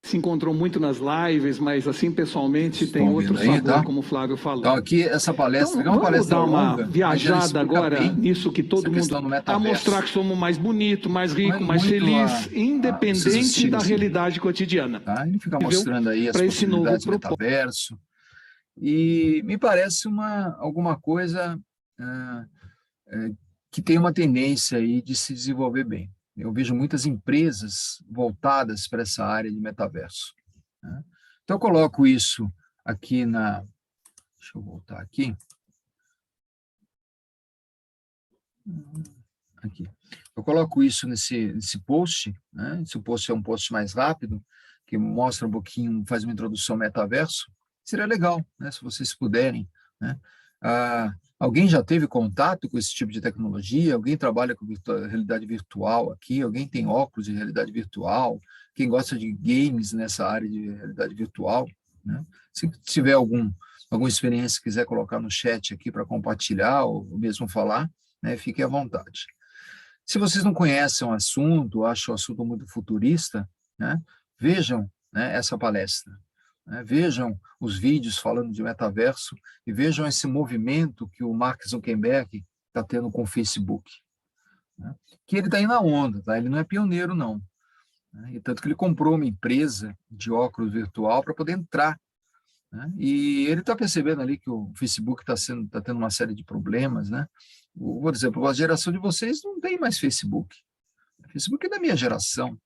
Se encontrou muito nas lives, mas assim pessoalmente tem outro sabor, tá? Como o Flávio falou. Então aqui essa palestra, então, é uma palestra dar uma longa, viajada agora nisso que todo mundo a mostrar que somos mais bonito, mais rico, mais feliz, independente da realidade cotidiana. Tá? Ele fica mostrando aí as possibilidades do metaverso. E me parece alguma coisa que tem uma tendência aí de se desenvolver bem. Eu vejo muitas empresas voltadas para essa área de metaverso, né? Então, eu coloco isso aqui Deixa eu voltar aqui. Aqui. Eu coloco isso nesse post, né? Esse post é um post mais rápido, que mostra um pouquinho, faz uma introdução ao metaverso. Seria legal, né? Se vocês puderem, né? Alguém já teve contato com esse tipo de tecnologia? Alguém trabalha com realidade virtual aqui? Alguém tem óculos de realidade virtual? Quem gosta de games nessa área de realidade virtual, né? Se tiver alguma experiência, quiser colocar no chat aqui para compartilhar ou mesmo falar, né? Fique à vontade. Se vocês não conhecem o assunto, acham o assunto muito futurista, né, vejam, né, essa palestra, né, vejam os vídeos falando de metaverso e vejam esse movimento que o Mark Zuckerberg está tendo com o Facebook. Né, que ele está aí na onda, tá? Ele não é pioneiro, não. Né, e tanto que ele comprou uma empresa de óculos virtual para poder entrar. Né, e ele está percebendo ali que o Facebook está tendo uma série de problemas, né? Por exemplo, a geração de vocês não tem mais Facebook. O Facebook é da minha geração,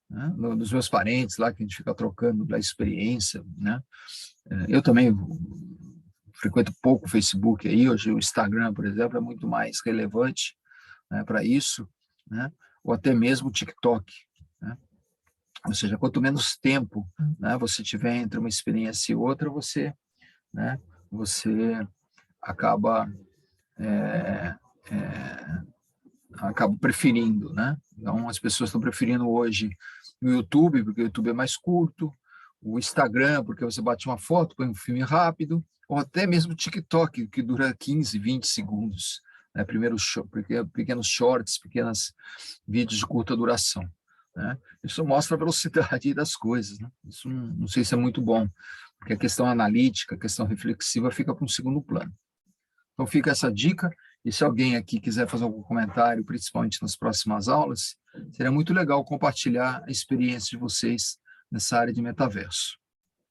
né? Dos meus parentes lá, que a gente fica trocando da experiência, né? Eu também frequento pouco o Facebook aí, hoje o Instagram, por exemplo, é muito mais relevante, né, para isso, né? Ou até mesmo o TikTok, né? Ou seja, quanto menos tempo, né, você tiver entre uma experiência e outra, né, você acaba acabo preferindo, né? Então, as pessoas estão preferindo hoje o YouTube, porque o YouTube é mais curto, o Instagram, porque você bate uma foto, põe um filme rápido, ou até mesmo o TikTok, que dura 15, 20 segundos, né? Primeiro, pequenos shorts, pequenos vídeos de curta duração, né? Isso mostra a velocidade das coisas, né? Isso não sei se é muito bom, porque a questão analítica, a questão reflexiva fica para um segundo plano. Então, fica essa dica. E se alguém aqui quiser fazer algum comentário, principalmente nas próximas aulas, seria muito legal compartilhar a experiência de vocês nessa área de metaverso.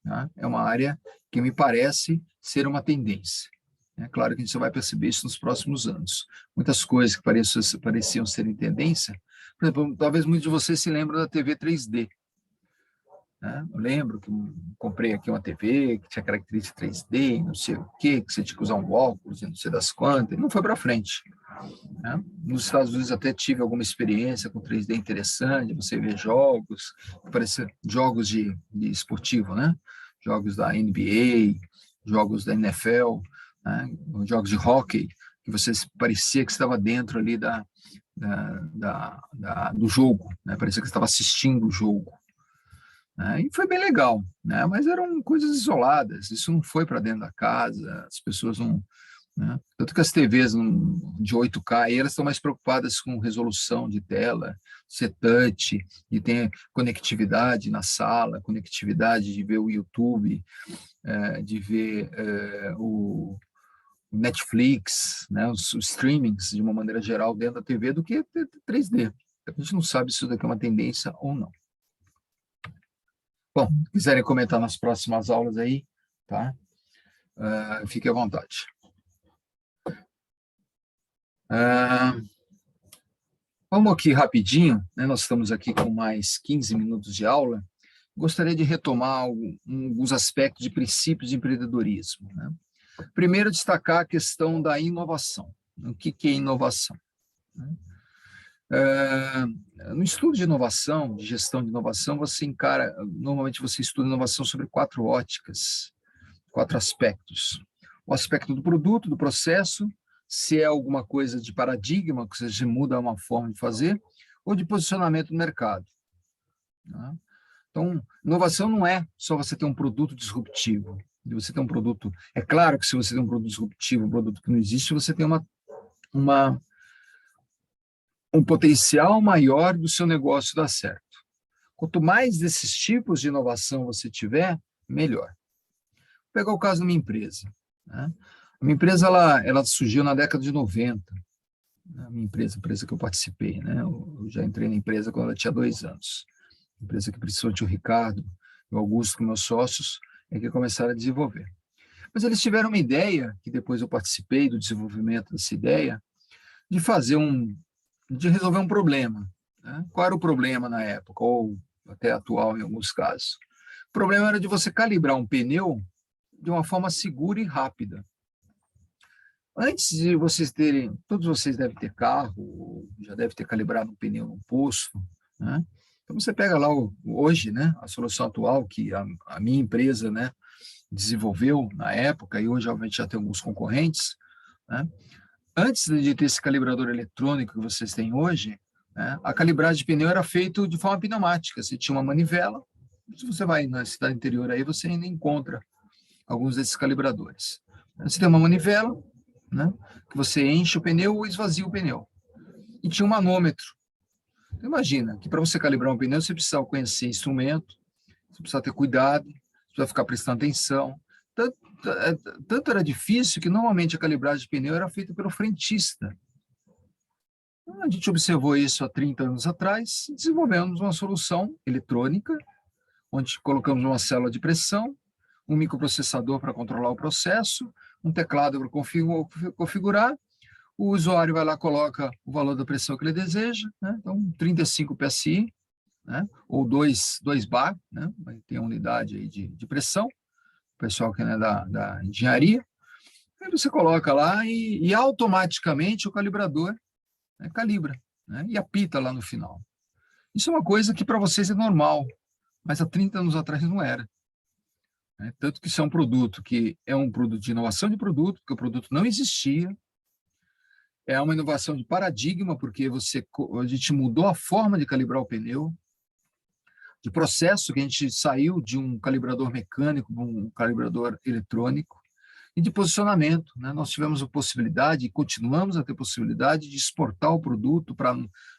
Tá? É uma área que me parece ser uma tendência. É claro que a gente só vai perceber isso nos próximos anos. Muitas coisas que pareciam serem tendência, por exemplo, talvez muitos de vocês se lembrem da TV 3D. Né? Eu lembro que comprei aqui uma TV que tinha característica 3D, não sei o quê, que você tinha que usar um óculos, não sei das quantas, e não foi para frente. Né? Nos Estados Unidos até tive alguma experiência com 3D interessante, você vê jogos, parece jogos de esportivo, né? Jogos da NBA, jogos da NFL, né? Jogos de hockey, que você parecia que estava dentro ali do jogo, né? Parecia que estava assistindo o jogo. E foi bem legal, né? Mas eram coisas isoladas, isso não foi para dentro da casa, as pessoas não... Né? Tanto que as TVs de 8K, elas estão mais preocupadas com resolução de tela, ser touch, de ter conectividade na sala, conectividade de ver o YouTube, de ver o Netflix, né? Os streamings, de uma maneira geral, dentro da TV, do que 3D. A gente não sabe se isso daqui é uma tendência ou não. Bom, se quiserem comentar nas próximas aulas aí, tá? Fique à vontade. Vamos aqui rapidinho, né? Nós estamos aqui com mais 15 minutos de aula. Gostaria de retomar alguns aspectos de princípios de empreendedorismo. Né? Primeiro, destacar a questão da inovação. O que é inovação? Né? No estudo de inovação, de gestão de inovação, normalmente você estuda inovação sobre 4 óticas, 4 aspectos. O aspecto do produto, do processo, se é alguma coisa de paradigma, que você muda uma forma de fazer, ou de posicionamento no mercado. Né? Então, inovação não é só você ter um produto disruptivo. Você ter um produto... É claro que se você tem um produto disruptivo, um produto que não existe, você tem um potencial maior do seu negócio dar certo. Quanto mais desses tipos de inovação você tiver, melhor. Vou pegar o caso de uma empresa. Né? A minha empresa ela surgiu na década de 90. A minha empresa que eu participei. Né? Eu já entrei na empresa quando ela tinha 2 anos. A empresa que principalmente o Ricardo e o Augusto, com meus sócios, é que começaram a desenvolver. Mas eles tiveram uma ideia, que depois eu participei do desenvolvimento dessa ideia, de resolver um problema. Né? Qual era o problema na época, ou até atual em alguns casos? O problema era de você calibrar um pneu de uma forma segura e rápida. Antes de vocês terem, todos vocês devem ter carro, já devem ter calibrado um pneu no posto, né? Então você pega lá hoje, né, a solução atual que a minha empresa, né, desenvolveu na época, e hoje obviamente já tem alguns concorrentes, né? Antes de ter esse calibrador eletrônico que vocês têm hoje, né, a calibragem de pneu era feita de forma pneumática. Você tinha uma manivela, se você vai na cidade interior aí, você ainda encontra alguns desses calibradores. Você tem uma manivela, né, que você enche o pneu ou esvazia o pneu. E tinha um manômetro. Então, imagina que para você calibrar um pneu, você precisa conhecer instrumento, você precisa ter cuidado, você precisa ficar prestando atenção. Tanto era difícil que normalmente a calibragem de pneu era feita pelo frentista. Então, a gente observou isso há 30 anos atrás, desenvolvemos uma solução eletrônica, onde colocamos uma célula de pressão, um microprocessador para controlar o processo, um teclado para configurar, o usuário vai lá, coloca o valor da pressão que ele deseja, né? Então 35 PSI, né? Ou 2 bar, né? Tem a unidade aí de pressão, o pessoal que é da engenharia, aí você coloca lá e automaticamente o calibrador, né, calibra, né? E apita lá no final. Isso é uma coisa que para vocês é normal, mas há 30 anos atrás não era. Né? Tanto que isso é um produto que é um produto de inovação de produto, porque o produto não existia, é uma inovação de paradigma, porque a gente mudou a forma de calibrar o pneu, de processo, que a gente saiu de um calibrador mecânico para um calibrador eletrônico, e de posicionamento. Né? Nós tivemos a possibilidade, e continuamos a ter possibilidade, de exportar o produto para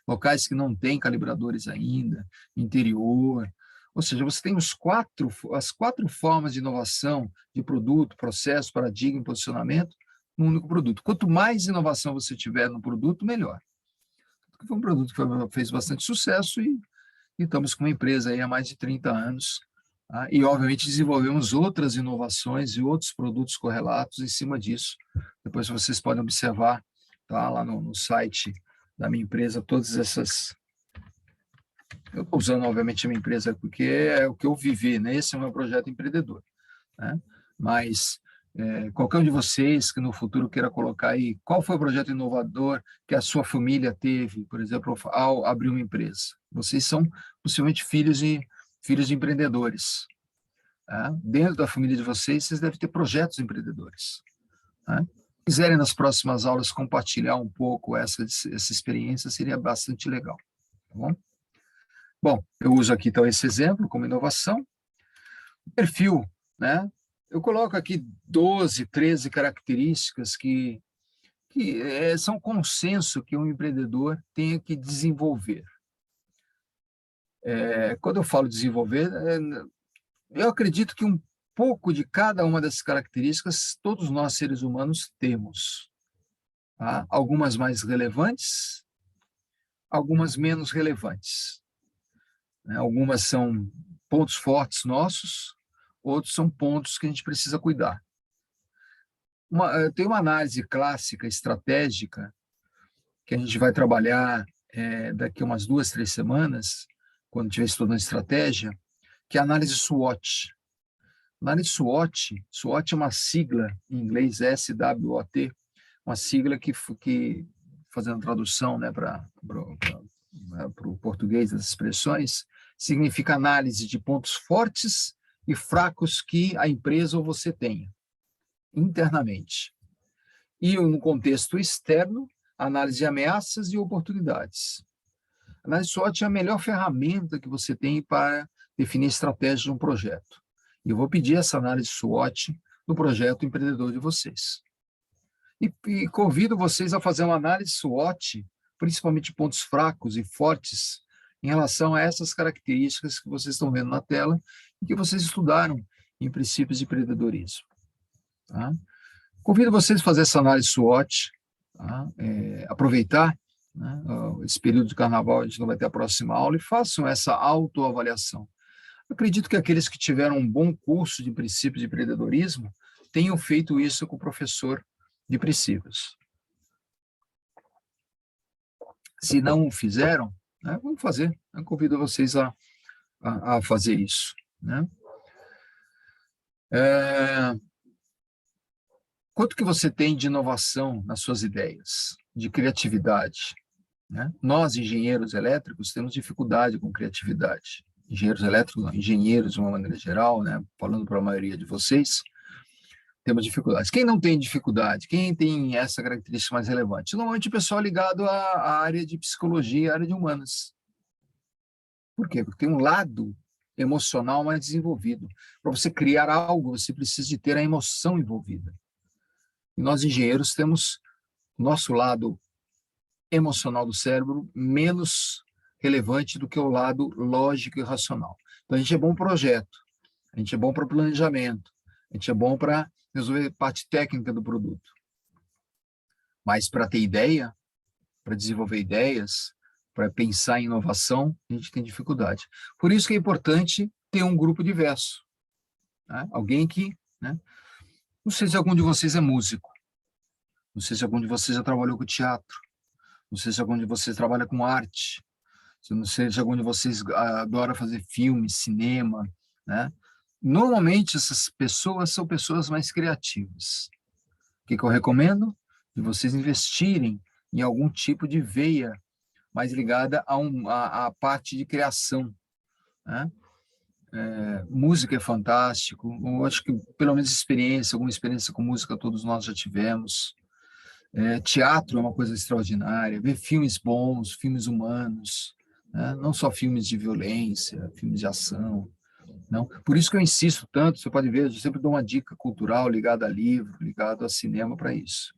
locais que não têm calibradores ainda, interior. Ou seja, você tem as quatro formas de inovação de produto, processo, paradigma e posicionamento num único produto. Quanto mais inovação você tiver no produto, melhor. Foi um produto que fez bastante sucesso e estamos com uma empresa aí há mais de 30 anos. Tá? E, obviamente, desenvolvemos outras inovações e outros produtos correlatos em cima disso. Depois vocês podem observar, tá, lá no site da minha empresa, todas essas... Eu estou usando, obviamente, a minha empresa porque é o que eu vivi, né? Esse é o meu projeto empreendedor. Né? Mas qualquer um de vocês que no futuro queira colocar aí qual foi o projeto inovador que a sua família teve, por exemplo, ao abrir uma empresa. Vocês são possivelmente filhos de empreendedores. Tá? Dentro da família de vocês, vocês devem ter projetos empreendedores. Tá? Se quiserem nas próximas aulas compartilhar um pouco essa experiência, seria bastante legal. Tá bom? Bom, eu uso aqui então esse exemplo como inovação. O perfil, né? Eu coloco aqui 12, 13 características que são consenso que um empreendedor tem que desenvolver. Quando eu falo desenvolver, eu acredito que um pouco de cada uma dessas características todos nós, seres humanos, temos. Tá? Algumas mais relevantes, algumas menos relevantes. Né? Algumas são pontos fortes nossos, outros são pontos que a gente precisa cuidar. Tem uma análise clássica, estratégica, que a gente vai trabalhar daqui a umas 2, 3 semanas, quando estiver estudando estratégia, que é a análise SWOT. Análise SWOT é uma sigla em inglês, SWOT, uma sigla que fazendo a tradução, né, para o português das expressões, significa análise de pontos fortes e fracos que a empresa ou você tenha internamente. E no contexto externo, análise de ameaças e oportunidades. A análise SWOT é a melhor ferramenta que você tem para definir a estratégia de um projeto. E eu vou pedir essa análise SWOT no projeto empreendedor de vocês. E convido vocês a fazer uma análise SWOT, principalmente pontos fracos e fortes, em relação a essas características que vocês estão vendo na tela e que vocês estudaram em princípios de empreendedorismo. Tá? Convido vocês a fazer essa análise SWOT, tá? Aproveitar, né, esse período de carnaval, a gente não vai ter a próxima aula, e façam essa autoavaliação. Eu acredito que aqueles que tiveram um bom curso de princípios de empreendedorismo tenham feito isso com o professor de princípios. Se não fizeram, né, vamos fazer. Eu convido vocês a fazer isso. Né? Quanto que você tem de inovação nas suas ideias, de criatividade? Né? Nós, engenheiros elétricos, temos dificuldade com criatividade. Engenheiros elétricos, não, engenheiros de uma maneira geral, né? Falando para a maioria de vocês, temos dificuldades. Quem não tem dificuldade? Quem tem essa característica mais relevante? Normalmente o pessoal ligado à área de psicologia, à área de humanas. Por quê? Porque tem um lado emocional mais desenvolvido. Para você criar algo, você precisa de ter a emoção envolvida. E nós, engenheiros, temos nosso lado emocional do cérebro menos relevante do que o lado lógico e racional. Então, a gente é bom para projeto, a gente é bom para planejamento, a gente é bom para resolver parte técnica do produto. Mas para ter ideia, para desenvolver ideias, para pensar em inovação, a gente tem dificuldade. Por isso que é importante ter um grupo diverso. Né? Alguém que... Né? Não sei se algum de vocês é músico, não sei se algum de vocês já trabalhou com teatro, não sei se algum de vocês trabalha com arte, não sei se algum de vocês adora fazer filme, cinema, né? Normalmente, essas pessoas são pessoas mais criativas. O que eu recomendo? De vocês investirem em algum tipo de veia mais ligada à parte de criação. Né? Música é fantástico. Eu acho que, pelo menos, alguma experiência com música todos nós já tivemos. Teatro é uma coisa extraordinária. Ver filmes bons, filmes humanos, né? Não só filmes de violência, filmes de ação. Não. Por isso que eu insisto tanto, você pode ver, eu sempre dou uma dica cultural ligada a livro, ligada a cinema para isso.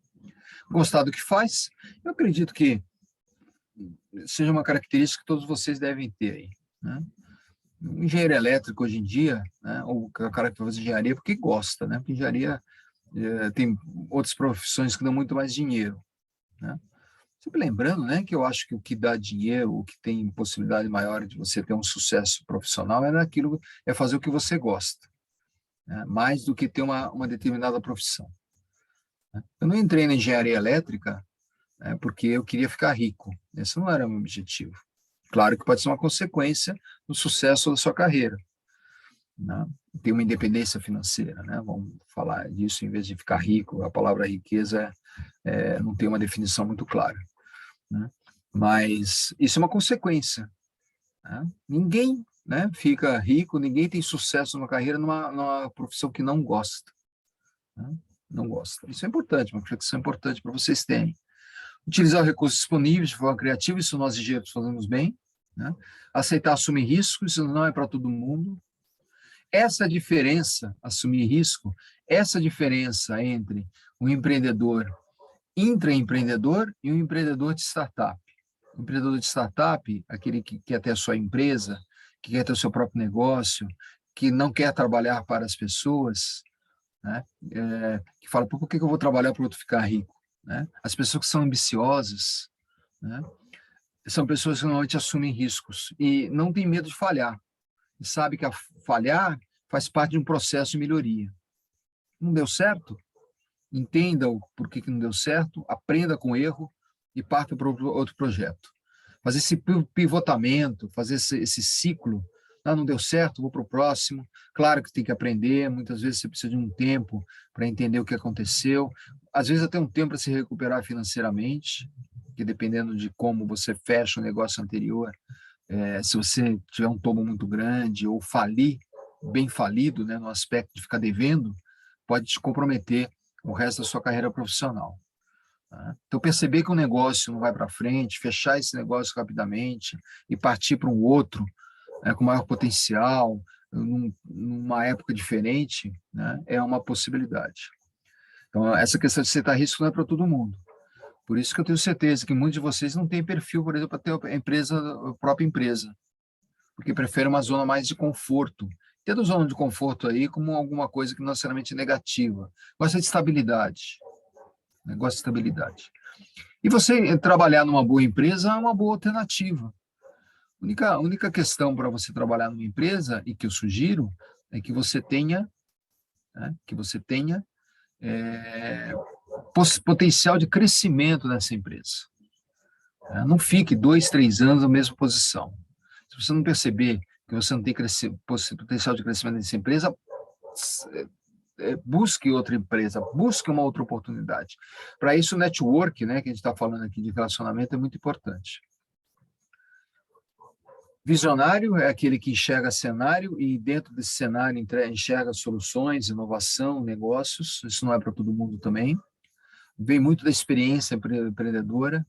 Gostar do que faz? Eu acredito que seja uma característica que todos vocês devem ter aí. Né? O engenheiro elétrico hoje em dia, né, ou o cara que faz engenharia, porque gosta, né? Porque engenharia tem outras profissões que dão muito mais dinheiro. Né? Sempre lembrando, né, que eu acho que o que dá dinheiro, o que tem possibilidade maior de você ter um sucesso profissional é fazer o que você gosta, né, mais do que ter uma determinada profissão. Né? Eu não entrei na engenharia elétrica porque eu queria ficar rico. Esse não era o meu objetivo. Claro que pode ser uma consequência do sucesso da sua carreira. Né? Ter uma independência financeira, né? Vamos falar disso em vez de ficar rico. A palavra riqueza não tem uma definição muito clara. Né? Mas isso é uma consequência. Né? Ninguém, né, fica rico, ninguém tem sucesso numa carreira numa profissão que não gosta. Né? Não gosta. Isso é importante, uma reflexão importante para vocês terem. Utilizar os recursos disponíveis de forma criativa, isso nós engenheiros fazemos bem. Né? Aceitar assumir riscos, isso não é para todo mundo. Essa diferença, assumir risco, essa diferença entre um empreendedor intraempreendedor e um empreendedor de startup. O empreendedor de startup, aquele que quer ter a sua empresa, que quer ter o seu próprio negócio, que não quer trabalhar para as pessoas, né? Que fala, por que eu vou trabalhar para o outro ficar rico? Né? As pessoas que são ambiciosas, né? São pessoas que normalmente assumem riscos e não têm medo de falhar. E sabe que falhar faz parte de um processo de melhoria. Não deu certo? Entenda o porquê que não deu certo, aprenda com o erro e parta para outro projeto. Fazer esse pivotamento, fazer esse ciclo. Não deu certo, vou para o próximo. Claro que tem que aprender, muitas vezes você precisa de um tempo para entender o que aconteceu. Às vezes até um tempo para se recuperar financeiramente, que dependendo de como você fecha o negócio anterior, se você tiver um tombo muito grande ou falir, bem falido, né, no aspecto de ficar devendo, pode te comprometer o resto da sua carreira profissional. Tá? Então, perceber que um negócio não vai para frente, fechar esse negócio rapidamente e partir para um outro com maior potencial, numa época diferente, né, é uma possibilidade. Então, essa questão de aceitar risco não é para todo mundo. Por isso que eu tenho certeza que muitos de vocês não têm perfil, por exemplo, para ter a própria empresa, porque preferem uma zona mais de conforto. Tendo a zona de conforto aí como alguma coisa que não necessariamente é negativa. Gosta de estabilidade. Né? Gosta de estabilidade. E você trabalhar numa boa empresa é uma boa alternativa. A única questão para você trabalhar numa empresa, e que eu sugiro, é que você tenha, né, potencial de crescimento nessa empresa. Não fique 2, 3 anos na mesma posição. Se você não perceber que você não tem potencial de crescimento nessa empresa, busque outra empresa, busque uma outra oportunidade. Para isso, o network, né, que a gente está falando aqui de relacionamento, é muito importante. Visionário é aquele que enxerga cenário e dentro desse cenário enxerga soluções, inovação, negócios. Isso não é para todo mundo também. Vem muito da experiência empreendedora.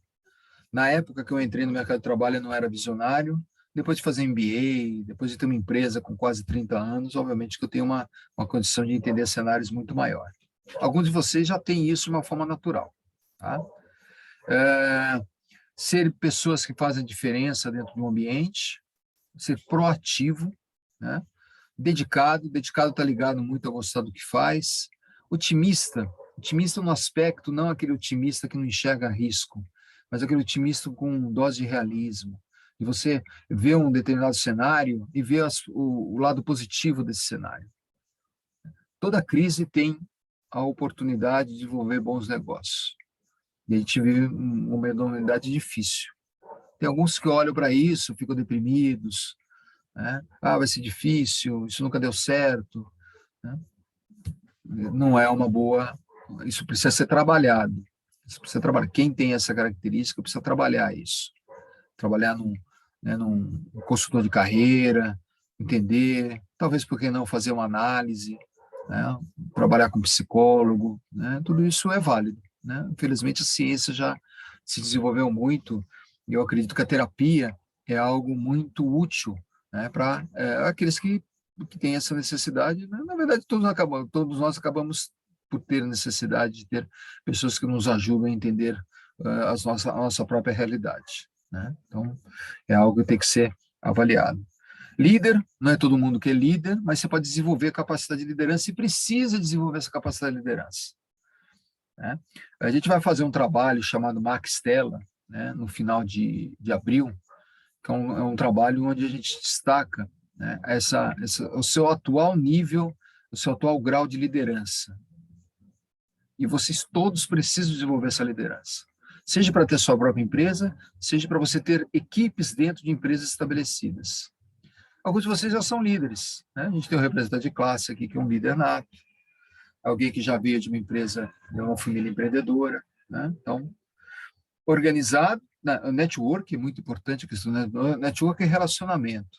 Na época que eu entrei no mercado de trabalho, eu não era visionário. Depois de fazer MBA, depois de ter uma empresa com quase 30 anos, obviamente que eu tenho uma condição de entender cenários muito maior. Alguns de vocês já têm isso de uma forma natural. Tá? Ser pessoas que fazem diferença dentro do ambiente, ser proativo, né? Dedicado está ligado muito a gostar do que faz. Otimista no aspecto, não aquele otimista que não enxerga risco, mas aquele otimista com dose de realismo. E você vê um determinado cenário e vê o lado positivo desse cenário. Toda crise tem a oportunidade de desenvolver bons negócios. E a gente vive uma humanidade difícil. Tem alguns que olham para isso, ficam deprimidos, né? Vai ser difícil, isso nunca deu certo, né? Não é uma boa... Isso precisa ser trabalhado. Quem tem essa característica precisa trabalhar isso. Trabalhar num consultor de carreira, entender, talvez por que não fazer uma análise, né? Trabalhar com psicólogo, né? Tudo isso é válido, né? Infelizmente a ciência já se desenvolveu muito e eu acredito que a terapia é algo muito útil, né, para aqueles que têm essa necessidade, né? Na verdade todos nós acabamos por ter necessidade de ter pessoas que nos ajudam a entender a nossa própria realidade, né? Então, é algo que tem que ser avaliado. Líder, não é todo mundo que é líder, mas você pode desenvolver a capacidade de liderança e precisa desenvolver essa capacidade de liderança, né? A gente vai fazer um trabalho chamado Max Stella, né, no final de abril, que é um trabalho onde a gente destaca, né, o seu atual nível, o seu atual grau de liderança. E vocês todos precisam desenvolver essa liderança. Seja para ter sua própria empresa, seja para você ter equipes dentro de empresas estabelecidas. Alguns de vocês já são líderes, né? A gente tem um representante de classe aqui, que é um líder nato, alguém que já veio de uma empresa, de uma família empreendedora, né? Então, organizado, network é muito importante, a questão, né? Network é relacionamento,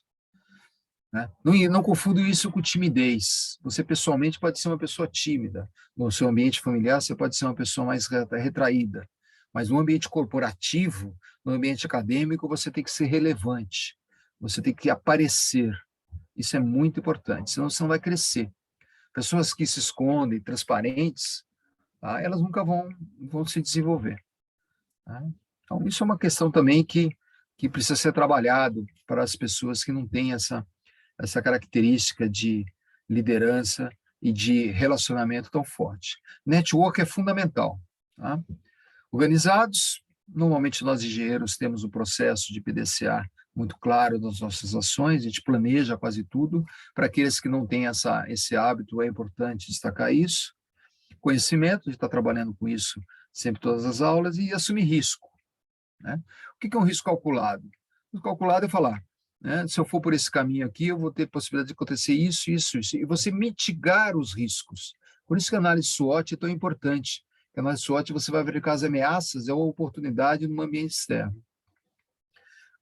né? Não confundo isso com timidez. Você pessoalmente pode ser uma pessoa tímida, no seu ambiente familiar você pode ser uma pessoa mais retraída, mas no ambiente corporativo, no ambiente acadêmico, você tem que ser relevante, você tem que aparecer. Isso é muito importante, senão você não vai crescer. Pessoas que se escondem, transparentes, tá? Elas nunca vão se desenvolver, tá? Então, isso é uma questão também que precisa ser trabalhado para as pessoas que não têm essa característica de liderança e de relacionamento tão forte. Network é fundamental, tá? Organizados, normalmente nós engenheiros temos o processo de PDCA muito claro nas nossas ações, a gente planeja quase tudo. Para aqueles que não têm esse hábito, é importante destacar isso. Conhecimento, a gente está trabalhando com isso sempre todas as aulas, e assumir risco, né? O que é um risco calculado? O risco calculado é falar, né, se eu for por esse caminho aqui, eu vou ter possibilidade de acontecer isso, e você mitigar os riscos. Por isso que a análise SWOT é tão importante. A análise SWOT, você vai verificar as ameaças e a oportunidade no ambiente externo.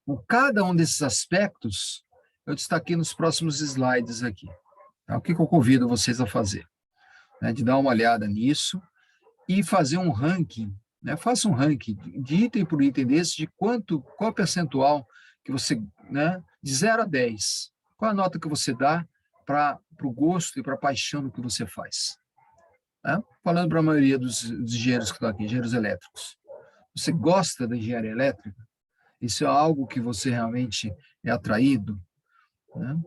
Por cada um desses aspectos, eu destaquei nos próximos slides aqui. Tá? O que eu convido vocês a fazer? Né, de dar uma olhada nisso e fazer um ranking, né? Faça um ranking de item por item desse, de qual percentual que você, né, de 0 a 10, qual a nota que você dá para o gosto e para a paixão do que você faz? Né? Falando para a maioria dos engenheiros que estão aqui, engenheiros elétricos. Você gosta da engenharia elétrica? Isso é algo que você realmente é atraído, né?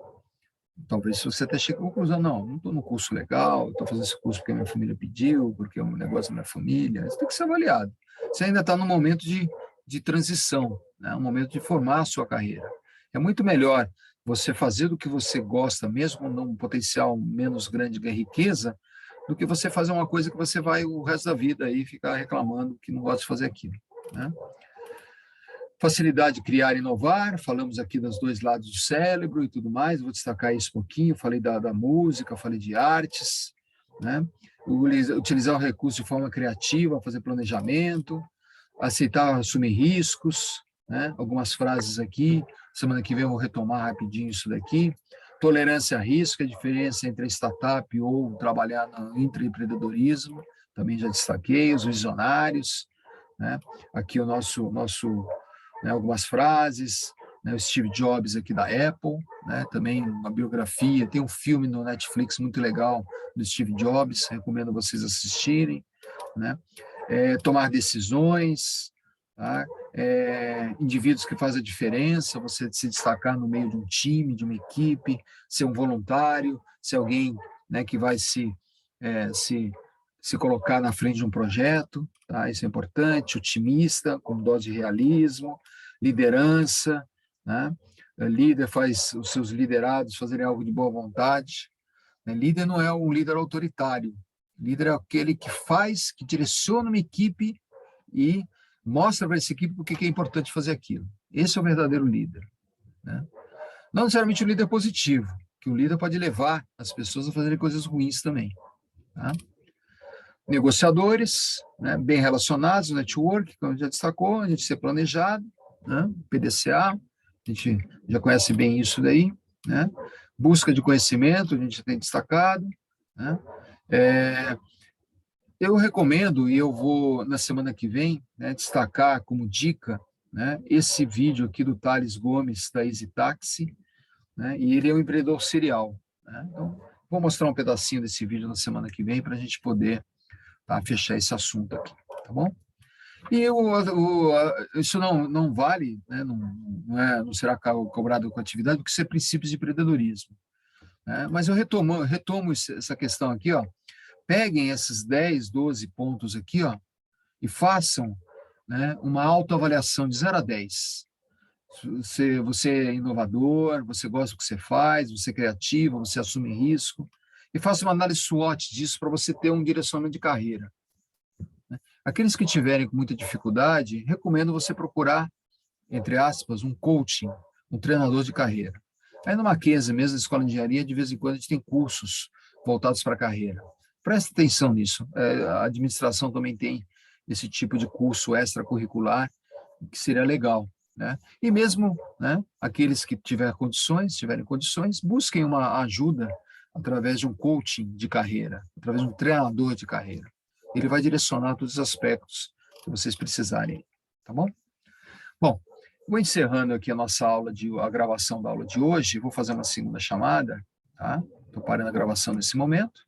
Talvez você até chegue à conclusão, não estou no curso legal, estou fazendo esse curso porque a minha família pediu, porque é um negócio da minha família. Isso tem que ser avaliado. Você ainda está no momento de transição, né? Um momento de formar a sua carreira. É muito melhor você fazer do que você gosta, mesmo num potencial menos grande que a riqueza, do que você fazer uma coisa que você vai o resto da vida aí ficar reclamando que não gosta de fazer aquilo, né? Facilidade de criar e inovar, falamos aqui dos dois lados do cérebro e tudo mais, vou destacar isso um pouquinho, falei da música, falei de artes, né? Utilizar o recurso de forma criativa, fazer planejamento, aceitar assumir riscos, né? Algumas frases aqui, semana que vem eu vou retomar rapidinho isso daqui. Tolerância a risco, a diferença entre startup ou trabalhar no intraempreendedorismo, também já destaquei, os visionários, né? Aqui o nosso né, algumas frases, né, o Steve Jobs aqui da Apple, né, também uma biografia, tem um filme no Netflix muito legal do Steve Jobs, recomendo vocês assistirem, né? Tomar decisões, tá? Indivíduos que fazem a diferença, você se destacar no meio de um time, de uma equipe, ser um voluntário, ser alguém, né, que vai se colocar na frente de um projeto, tá? Isso é importante, otimista, com dose de realismo, liderança, né? Líder faz os seus liderados fazerem algo de boa vontade, né? Líder não é um líder autoritário, líder é aquele que faz, que direciona uma equipe e mostra para essa equipe por que é importante fazer aquilo. Esse é o verdadeiro líder, né? Não necessariamente um líder positivo, que um líder pode levar as pessoas a fazerem coisas ruins também, tá? Negociadores, né, bem relacionados, network, como já destacou, a gente ser planejado, né, PDCA, a gente já conhece bem isso daí, né, busca de conhecimento, a gente tem destacado, né, eu recomendo, e eu vou, na semana que vem, né, destacar como dica, né, esse vídeo aqui do Thales Gomes, da Easy Taxi, né, e ele é um empreendedor serial, né, então, vou mostrar um pedacinho desse vídeo na semana que vem para a gente poder, tá, fechar esse assunto aqui, tá bom? E isso não vale, né, não será cobrado com atividade, porque isso é princípios de empreendedorismo, né? Mas eu retomo essa questão aqui, ó. Peguem esses 10, 12 pontos aqui, ó, e façam, né, uma autoavaliação de 0 a 10. Você é inovador, você gosta do que você faz, você é criativo, você assume risco, e faça uma análise SWOT disso para você ter um direcionamento de carreira. Aqueles que tiverem com muita dificuldade, recomendo você procurar, entre aspas, um coaching, um treinador de carreira. Aí no Mackenzie mesmo, na Escola de Engenharia, de vez em quando a gente tem cursos voltados para a carreira. Preste atenção nisso. A administração também tem esse tipo de curso extracurricular, que seria legal, né? E mesmo, né, aqueles que tiverem condições, busquem uma ajuda através de um coaching de carreira, através de um treinador de carreira. Ele vai direcionar todos os aspectos que vocês precisarem, tá bom? Bom, vou encerrando aqui a gravação da aula de hoje, vou fazer uma segunda chamada, tá? Estou parando a gravação nesse momento.